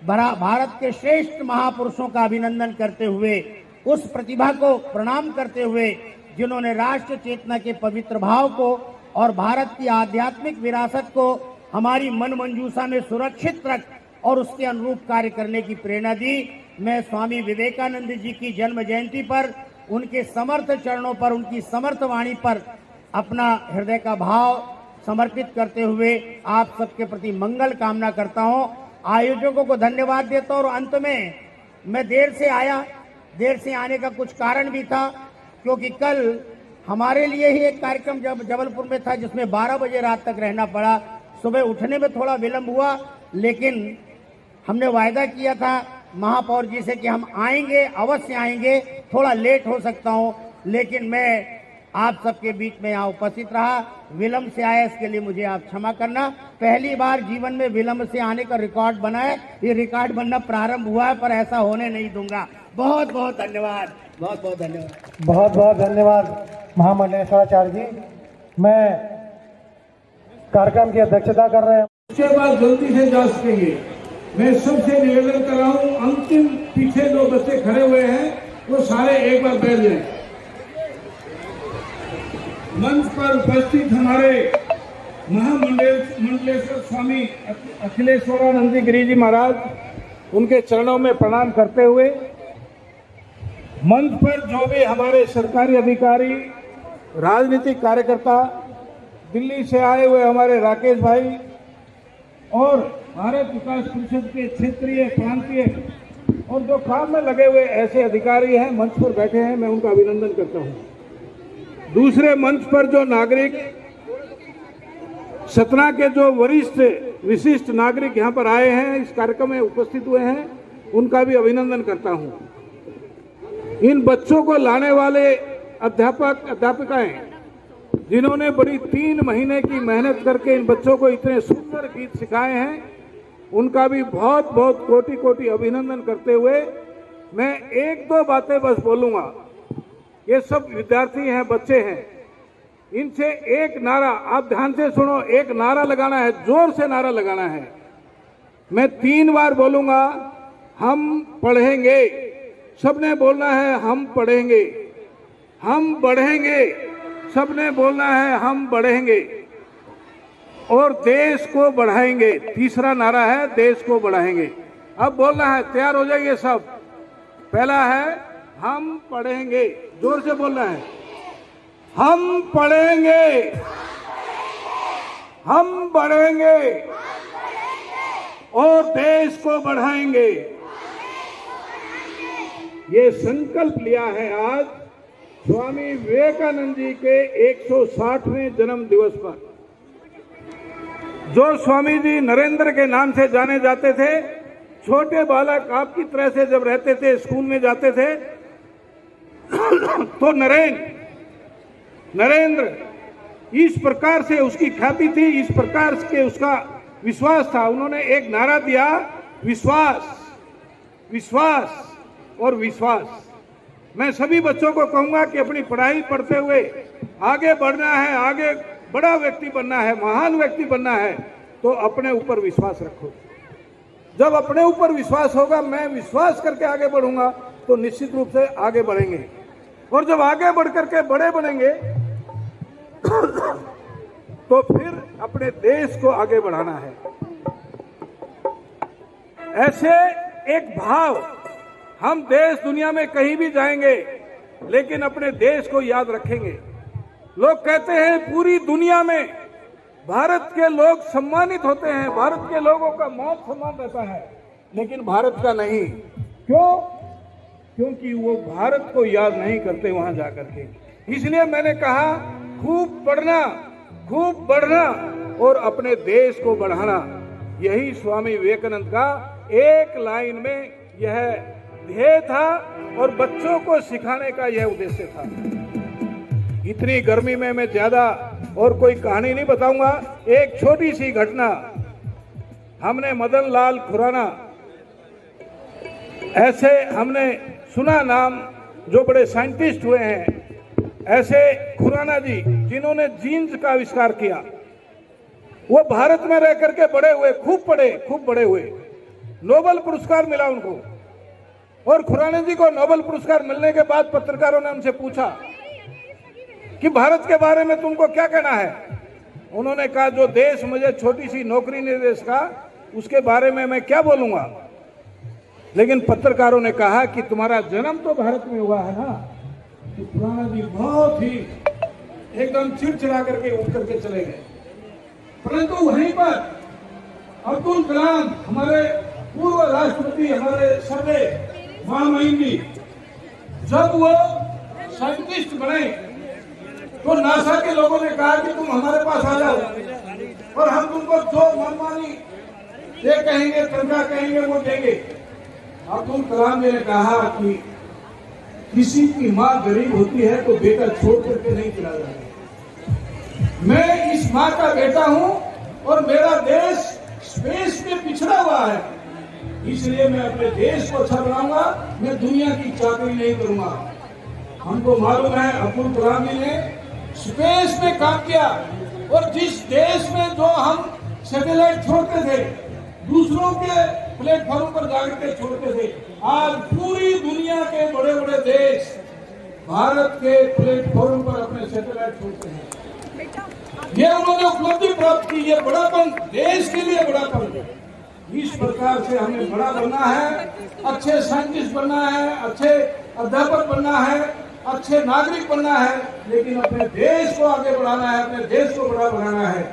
भारत के श्रेष्ठ महापुरुषों का अभिनंदन करते हुए, उस प्रतिभा को प्रणाम करते हुए जिन्होंने राष्ट्र चेतना के पवित्र भाव को और भारत की आध्यात्मिक विरासत को हमारी मन मंजूषा में सुरक्षित रख और उसके अनुरूप कार्य करने की प्रेरणा दी। मैं स्वामी विवेकानंद जी की जन्म जयंती पर, उनके समर्थ चरणों पर, उनकी समर्थ वाणी पर अपना हृदय का भाव समर्पित करते हुए आप सबके प्रति मंगल कामना करता हूं। आयोजकों को धन्यवाद देता हूं। और अंत में मैं देर से आया, देर से आने का कुछ कारण भी था क्योंकि कल हमारे लिए ही एक कार्यक्रम जबलपुर में था जिसमें 12 बजे रात तक रहना पड़ा। सुबह उठने में थोड़ा विलंब हुआ, लेकिन हमने वायदा किया था महापौर जी से कि हम आएंगे, अवश्य आएंगे। थोड़ा लेट हो सकता हूं, लेकिन मैं आप सबके बीच में यहाँ उपस्थित रहा। विलंब से आया, इसके लिए मुझे आप क्षमा करना। पहली बार जीवन में विलंब से आने का रिकॉर्ड बना है। ये रिकॉर्ड बनना प्रारंभ हुआ है, पर ऐसा होने नहीं दूंगा। बहुत बहुत धन्यवाद, बहुत बहुत धन्यवाद। बहुत बहुत धन्यवाद महामंडलेश्वराचार्य जी। मैं कार्यक्रम की अध्यक्षता कर रहे हैं। उसके बाद जल्दी से जा सकेंगे। मैं सबसे निवेदन कर रहा हूँ, अंतिम पीछे 2 बच्चे खड़े हुए हैं वो सारे एक बार बैठ जाएं। मंच पर उपस्थित हमारे महामंडलेश्वर स्वामी अखिलेश्वरानंद गिरी जी महाराज, उनके चरणों में प्रणाम करते हुए मंच पर जो भी हमारे सरकारी अधिकारी, राजनीतिक कार्यकर्ता, दिल्ली से आए हुए हमारे राकेश भाई और भारत विकास परिषद के क्षेत्रीय, प्रांतीय और जो काम में लगे हुए ऐसे अधिकारी हैं, मंच पर बैठे हैं, मैं उनका अभिनंदन करता हूं। दूसरे मंच पर जो नागरिक, सतना के जो वरिष्ठ विशिष्ट नागरिक यहाँ पर आए हैं, इस कार्यक्रम में उपस्थित हुए हैं, उनका भी अभिनंदन करता हूं। इन बच्चों को लाने वाले अध्यापक, अध्यापिकाएं जिन्होंने बड़ी 3 महीने की मेहनत करके इन बच्चों को इतने सुंदर गीत सिखाए हैं, उनका भी बहुत बहुत कोटि कोटि अभिनंदन करते हुए मैं एक दो बातें बस बोलूंगा। ये सब विद्यार्थी हैं, बच्चे हैं, इनसे एक नारा, आप ध्यान से सुनो, एक नारा लगाना है, जोर से नारा लगाना है। मैं 3 बार बोलूंगा, हम पढ़ेंगे। सबने बोलना है हम पढ़ेंगे, हम बढ़ेंगे। सबने बोलना है हम बढ़ेंगे और देश को बढ़ाएंगे। तीसरा नारा है देश को बढ़ाएंगे। अब बोलना है, तैयार हो जाइए सब। पहला है हम पढ़ेंगे, जोर से बोलना है, हम पढ़ेंगे, हम बढ़ेंगे और देश को बढ़ाएंगे। ये संकल्प लिया है आज स्वामी विवेकानंद जी के 160वें जन्म दिवस पर। जो स्वामी जी नरेंद्र के नाम से जाने जाते थे, छोटे बालक आपकी तरह से जब रहते थे, स्कूल में जाते थे तो नरेंद्र इस प्रकार से उसकी ख्याति थी, इस प्रकार के उसका विश्वास था। उन्होंने एक नारा दिया, विश्वास, विश्वास और विश्वास। मैं सभी बच्चों को कहूंगा कि अपनी पढ़ाई पढ़ते हुए आगे बढ़ना है, आगे बड़ा व्यक्ति बनना है, महान व्यक्ति बनना है, तो अपने ऊपर विश्वास रखो। जब अपने ऊपर विश्वास होगा, मैं विश्वास करके आगे बढ़ूंगा, तो निश्चित रूप से आगे बढ़ेंगे। और जब आगे बढ़ करके बड़े बनेंगे तो फिर अपने देश को आगे बढ़ाना है। ऐसे एक भाव, हम देश दुनिया में कहीं भी जाएंगे लेकिन अपने देश को याद रखेंगे। लोग कहते हैं पूरी दुनिया में भारत के लोग सम्मानित होते हैं, भारत के लोगों का मान सम्मान रहता है, लेकिन भारत का नहीं। क्यों? क्योंकि वो भारत को याद नहीं करते वहां जाकर के। इसलिए मैंने कहा खूब पढ़ना, खूब बढ़ना और अपने देश को बढ़ाना। यही स्वामी विवेकानंद का एक लाइन में यह ध्येय था और बच्चों को सिखाने का यह उद्देश्य था। इतनी गर्मी में मैं ज्यादा और कोई कहानी नहीं बताऊंगा। एक छोटी सी घटना, हमने मदन लाल खुराना, ऐसे हमने सुना नाम, जो बड़े साइंटिस्ट हुए हैं, ऐसे खुराना जी जिन्होंने जीन्स का आविष्कार किया, वो भारत में रह करके बड़े हुए, खूब पढ़े, खूब बड़े हुए, नोबेल पुरस्कार मिला उनको। और खुराना जी को नोबेल पुरस्कार मिलने के बाद पत्रकारों ने उनसे पूछा कि भारत के बारे में तुमको क्या कहना है। उन्होंने कहा जो देश मुझे छोटी सी नौकरी नहीं दे सका, उसके बारे में मैं क्या बोलूंगा। लेकिन पत्रकारों ने कहा कि तुम्हारा जन्म तो भारत में हुआ है ना। तो खुराना जी बहुत ही एकदम चिड़चिड़ा करके उठ करके चले गए। परंतु वहीं पर अब्दुल कलाम, हमारे पूर्व राष्ट्रपति, हमारे सर्वे महामहिम जी, जब वो साइंटिस्ट बने तो नासा के लोगों ने कहा कि तुम हमारे पास आ जाओ और हम तुमको जो मनमानी ये कहेंगे, तनख्वाह कहेंगे, वो देंगे। अब्दुल कलाम जी ने कहा कि किसी की माँ गरीब होती है तो बेटा छोड़ करके नहीं चला जाता। मैं इस माँ का बेटा हूँ और मेरा देश स्पेस में पिछड़ा हुआ है, इसलिए मैं अपने देश को अच्छा बनाऊंगा, मैं दुनिया की चाकरी नहीं करूंगा। हमको मालूम है अब्दुल कलाम जी ने स्पेस में काम किया और जिस देश में जो हम सैटेलाइट छोड़ते थे, दूसरों के प्लेटफॉर्म पर जाकर के छोड़ते थे, आज पूरी दुनिया के बड़े बड़े देश भारत के प्लेटफॉर्म पर अपने सैटेलाइट छोड़ते हैं। ये उन्होंने उपलब्धि प्राप्त की, ये बड़ापन, देश के लिए बड़ापन। इस प्रकार से हमें बड़ा बनना है, अच्छे साइंटिस्ट बनना है, अच्छे अध्यापक बनना है, अच्छे नागरिक बनना है, लेकिन अपने देश को आगे बढ़ाना है, अपने देश को बड़ा बनाना है।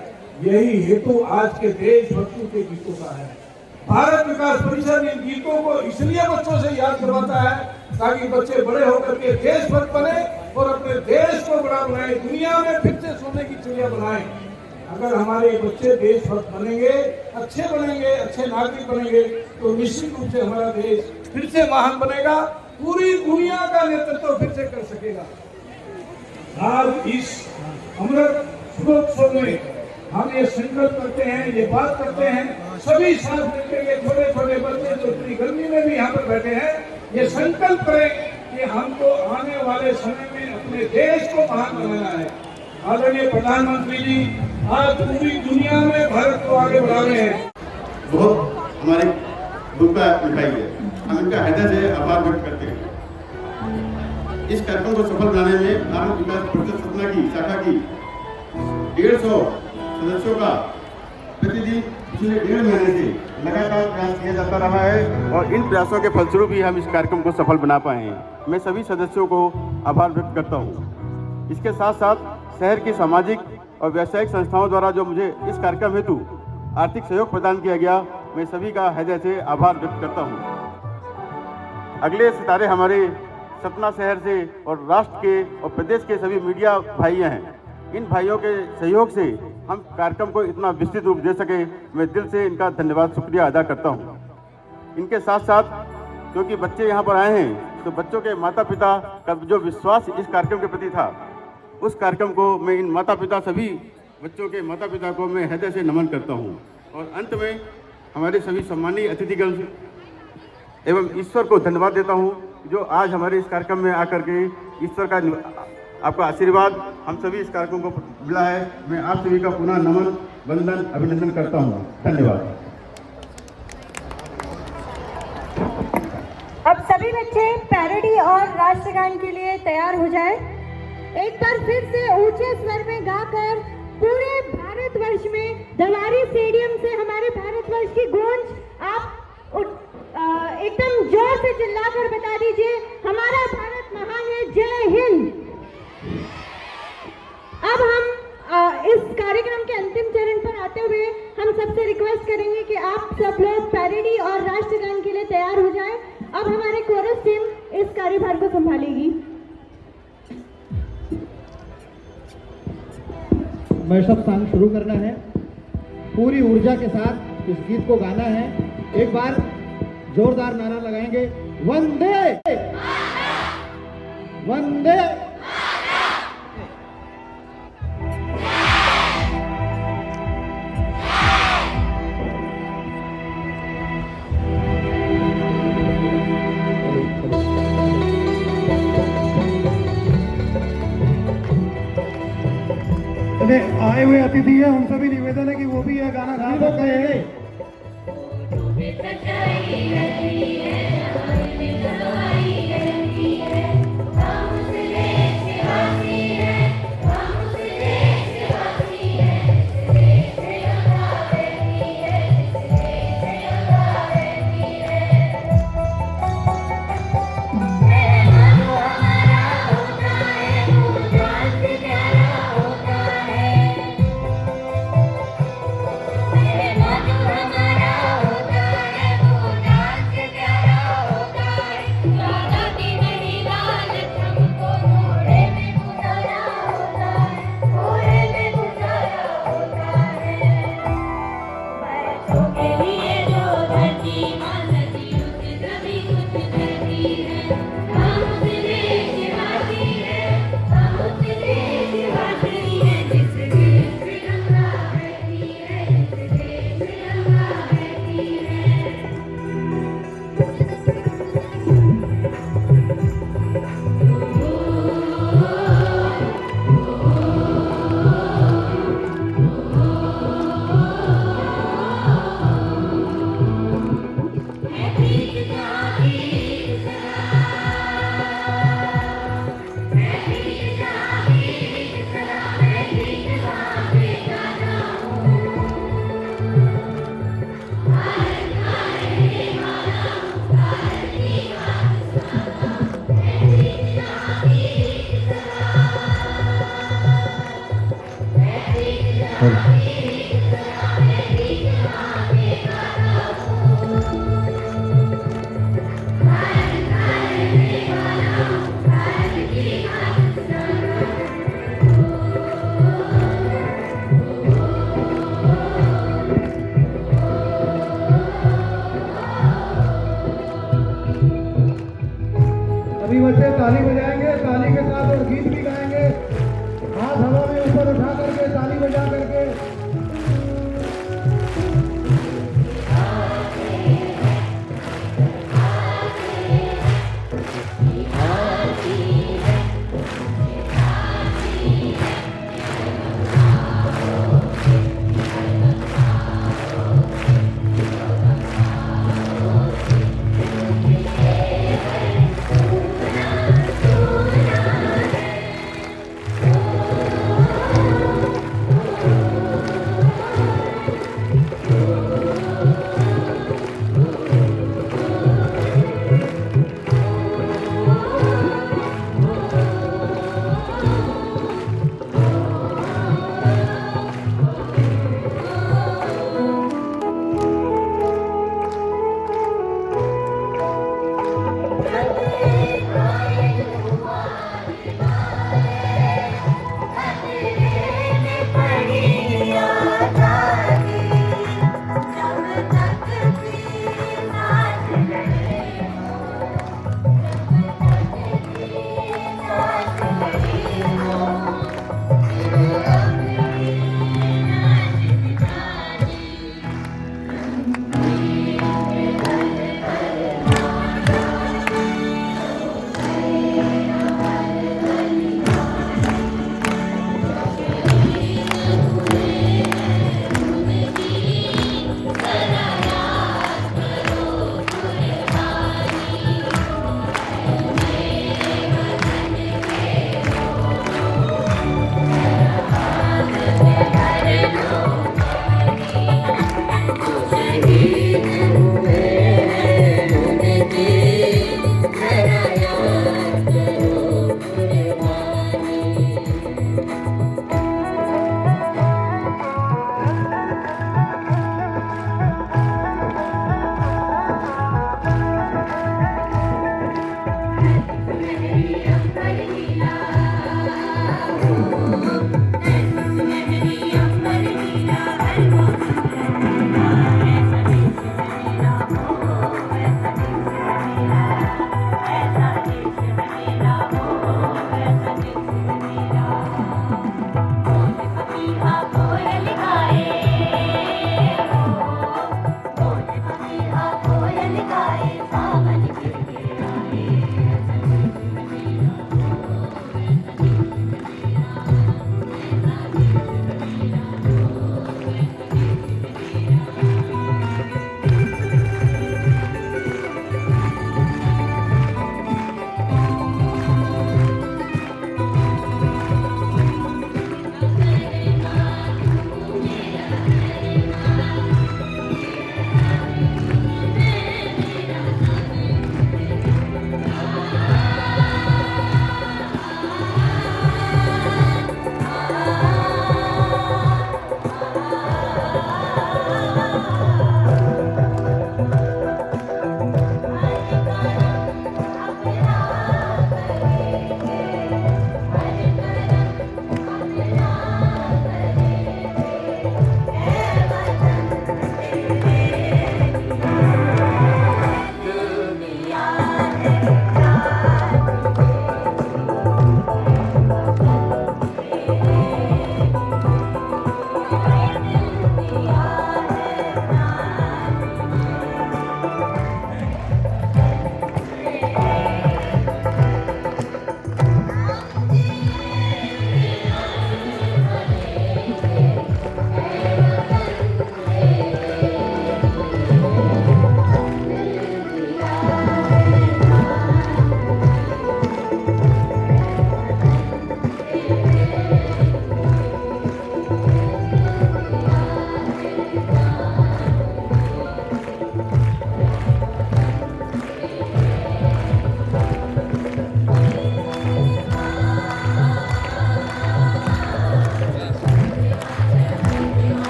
यही हेतु आज के देशभक्ति के गीतों का है। भारत विकास परिषद इन गीतों को इसलिए बच्चों से याद करवाता है ताकि बच्चे बड़े होकर के देशभक्त बने और अपने देश को बड़ा बनाए, दुनिया में फिर से सोने की चिड़िया बनाए। अगर हमारे बच्चे देशभक्त बनेंगे, अच्छे बनेंगे, अच्छे नागरिक बनेंगे, तो निश्चित रूप से हमारा देश फिर से महान बनेगा, पूरी दुनिया का नेतृत्व फिर से कर सकेगा। आज इस अमृत शुभोत्सव में हम ये संकल्प करते हैं, ये बात करते हैं सभी साथ मिलकर ये छोटे छोटे बच्चे जो इतनी गर्मी में भी यहाँ पर बैठे हैं, ये संकल्प करें कि हमको आने वाले समय में अपने देश को महान बनाना है। आदरणीय प्रधानमंत्री जी आज पूरी दुनिया में भारत को आगे बढ़ा रहे हैं। बहुत हमारे दुख का मिठाई है, हम इनका हृदय से आभार व्यक्त करते हैं। इस कार्यक्रम को सफल बनाने में भारत विकास परिषद सतना की शाखा की 150 सदस्यों का प्रतिदिन पिछले 1.5 महीने से लगातार प्रयास किया जाता रहा है और इन प्रयासों के फलस्वरूप ही हम इस कार्यक्रम को सफल बना पाए हैं। मैं सभी सदस्यों को आभार व्यक्त करता हूँ। इसके साथ साथ शहर की सामाजिक और व्यावसायिक संस्थाओं द्वारा जो मुझे इस कार्यक्रम हेतु आर्थिक सहयोग प्रदान किया गया, मैं सभी का हृदय से आभार व्यक्त करता हूँ। अगले सितारे हमारे सतना शहर से और राष्ट्र के और प्रदेश के सभी मीडिया भाई हैं। इन भाइयों के सहयोग से हम कार्यक्रम को इतना विस्तृत रूप दे सके, मैं दिल से इनका धन्यवाद शुक्रिया अदा करता हूँ। इनके साथ साथ क्योंकि बच्चे यहाँ पर आए हैं, तो बच्चों के माता पिता का जो विश्वास इस कार्यक्रम के प्रति था, उस कार्यक्रम को मैं इन माता पिता सभी बच्चों के माता पिता को मैं हृदय से नमन करता हूँ। और अंत में हमारे सभी सम्मानीय अतिथिगण एवं ईश्वर को धन्यवाद देता हूँ, जो आज हमारे इस कार्यक्रम में आकर के ईश्वर का आपका आशीर्वाद हम सभी इस कार्यक्रम को मिला है। मैं आप सभी का पुनः नमन, वंदन, अभिनंदन करता हूँ। धन्यवाद। अब सभी बच्चे पैरोडी और राष्ट्रगान के लिए तैयार हो जाएं। एक बार फिर से ऊंचे स्वर में गाकर पूरे भारतवर्ष में दलारी स्टेडियम से हमारे भारतवर्ष की गूंज आप एकदम जोर से चिल्लाकर बता दीजिए, हमारा भारत महान है, जय हिंद। अब हम इस कार्यक्रम के अंतिम चरण पर आते हुए हम सबसे रिक्वेस्ट करेंगे कि आप सब लोग पैरोडी और राष्ट्रगान के लिए तैयार हो जाएं। अब हमारे कोरस टीम इस कार्यभार को संभालेगी। मैशअप सॉन्ग शुरू करना है, पूरी ऊर्जा के साथ इस गीत को गाना है। एक बार जोरदार नारा लगाएंगे, वंदे वंदे। आए हुए अतिथि है, उनसे भी निवेदन है कि वो भी यह गाना गा सकते हैं। सभी बच्चे ताली बजाएंगे, ताली के साथ और गीत भी गाएंगे। हाथ हवा में ऊपर उठा करके ताली बजा करके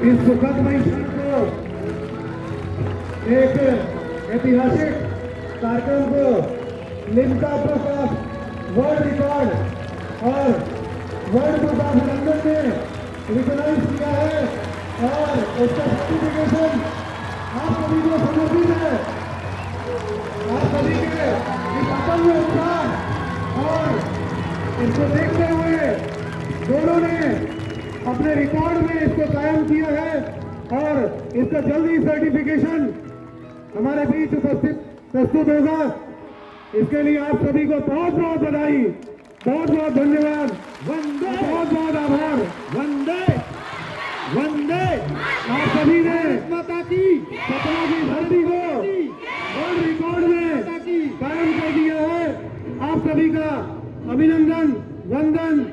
इस सुखदमय क्षण को, एक ऐतिहासिक कार्यक्रम को Limca book of world record और वर्ल्ड बुक ऑफ लंदन ने रिकॉग्नाइज किया है और उसका सर्टिफिकेशन आप सभी को समर्पित है। आप सभी के इस अतुल्य उत्साह और इसको देखते हुए दोनों ने अपने रिकॉर्ड में इसको कायम किया है और इसका जल्दी सर्टिफिकेशन हमारे बीच उपस्थित प्रस्तुत होगा। इसके लिए आप सभी को बहुत बहुत बधाई, बहुत बहुत धन्यवाद, वंदे, बहुत बहुत आभार। वंदे वंदे। आप सभी ने माता की सपनों की धरती को वर्ल्ड रिकॉर्ड में कायम कर दिया है। आप सभी का अभिनंदन, वंदन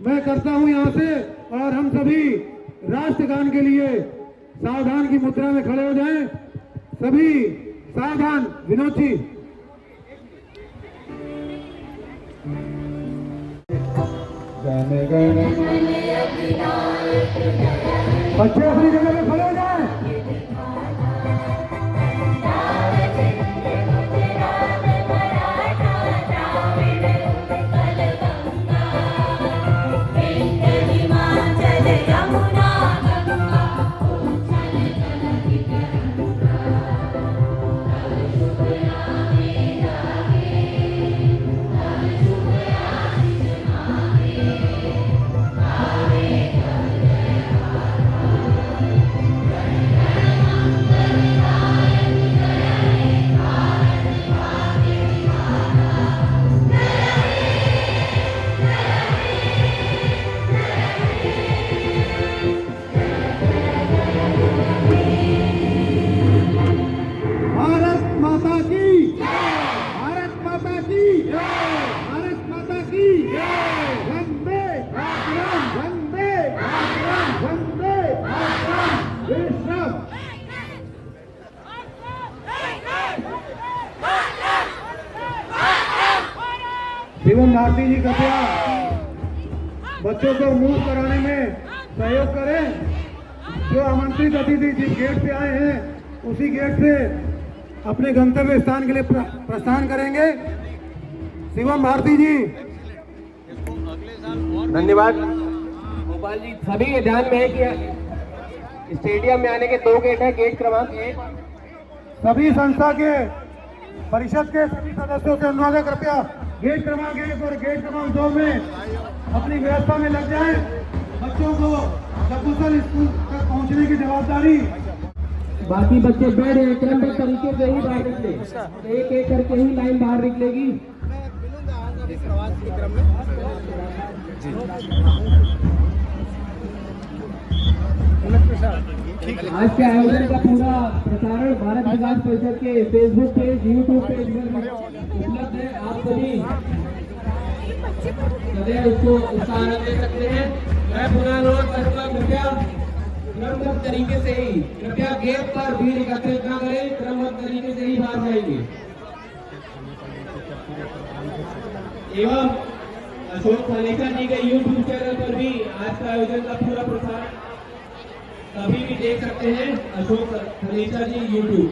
मैं करता हूं यहां से और हम सभी राष्ट्रगान के लिए सावधान की मुद्रा में खड़े हो जाएं। सभी सावधान। विनोद जी। बच्चे अपनी जगह में खड़े हो जाएं। शिवम भारती जी कृपया बच्चों को मूव कराने में सहयोग करें। जो आमंत्रित अतिथि जिस गेट से आए हैं उसी गेट से अपने गंतव्य स्थान के लिए प्रस्थान करेंगे। शिवम भारती जी। धन्यवाद गोपाल जी। सभी के ध्यान में है कि स्टेडियम में आने के 2 गेट है। गेट क्रमांक 1 सभी संस्था के परिषद के सभी सदस्यों से अनुरोध है कृपया गेट क्रमांक 1 और गेट क्रमांक 2 में अपनी व्यवस्था में लग जाएं। बच्चों को सकुशल स्कूल तक पहुंचने की जवाबदारी। बाकी बच्चे बैठे क्रमबद्ध तरीके से ही बाहर निकले, एक एक करके ही लाइन बाहर निकलेगी। आज के आयोजन का पूरा प्रसारण भारत विकास परिषद के फेसबुक पेज, यूट्यूब पेज पर उपलब्ध है। आप सभी सदैव उसका आनंद ले सकते हैं। मैं पुनः अनुरोध करूंगा कृपया क्रमबद्ध तरीके से ही, कृपया गेट पर भीड़ एकत्रित न करें, क्रमबद्ध तरीके से ही बाहर जाएंगे। एवं अशोक फलेचा जी के यूट्यूब चैनल पर भी आज का आयोजन का पूरा प्रसारण अभी भी देख सकते हैं। अशोक फलेचा जी यूट्यूब।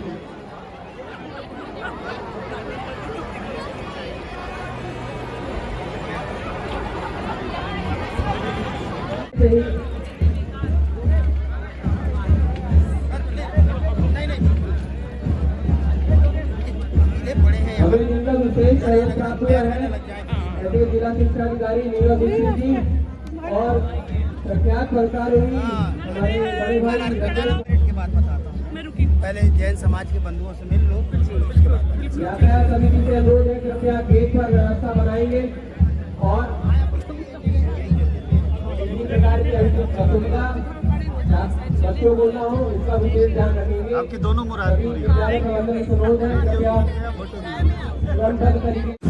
अभिनंदन विशेष सहयोग प्राप्त हुआ है ऐसे जिला शिक्षा अधिकारी नीरज मिश्र जी और प्रख्यात फलकार हमारे बड़े भाई के बाद बताता हूँ। पहले जैन समाज के बंधुओं से मिल लो, उसके बाद यातायात समिति से अनुरोध है कृपया गेट पर व्यवस्था बनाएंगे और किसी प्रकार की असुविधा बच्चों को ना हो इसका विशेष ध्यान रखेंगे। आपकी दोनों मुराद पूरी प्रबंधन से अनुरोध है कृपया क्रमबद्ध तरीके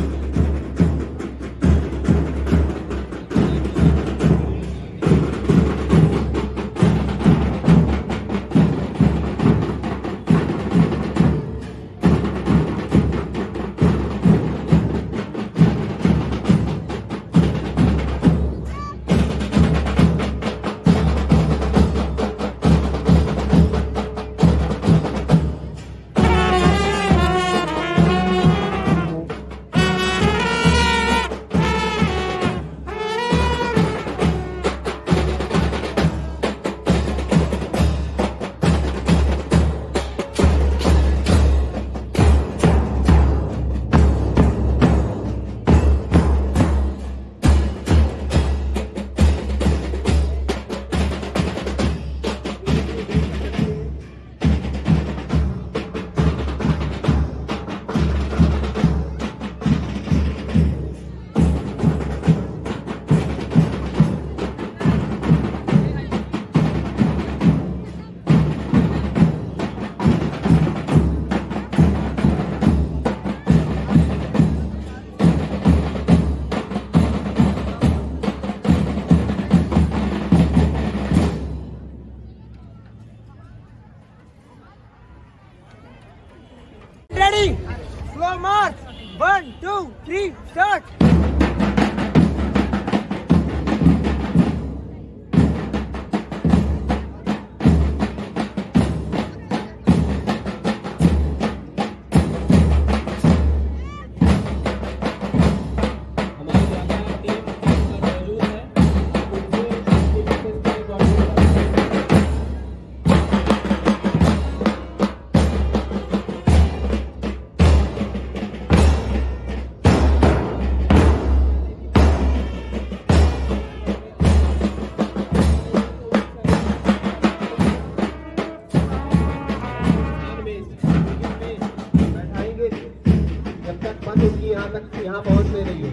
तक यहाँ पहुँच नहीं रही है।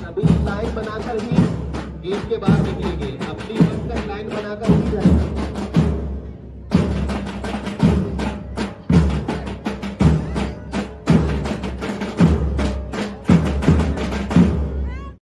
अभी लाइन बनाकर ही गेट के बाहर निकलेंगे, अपनी लाइन बनाकर ही जाएंगे।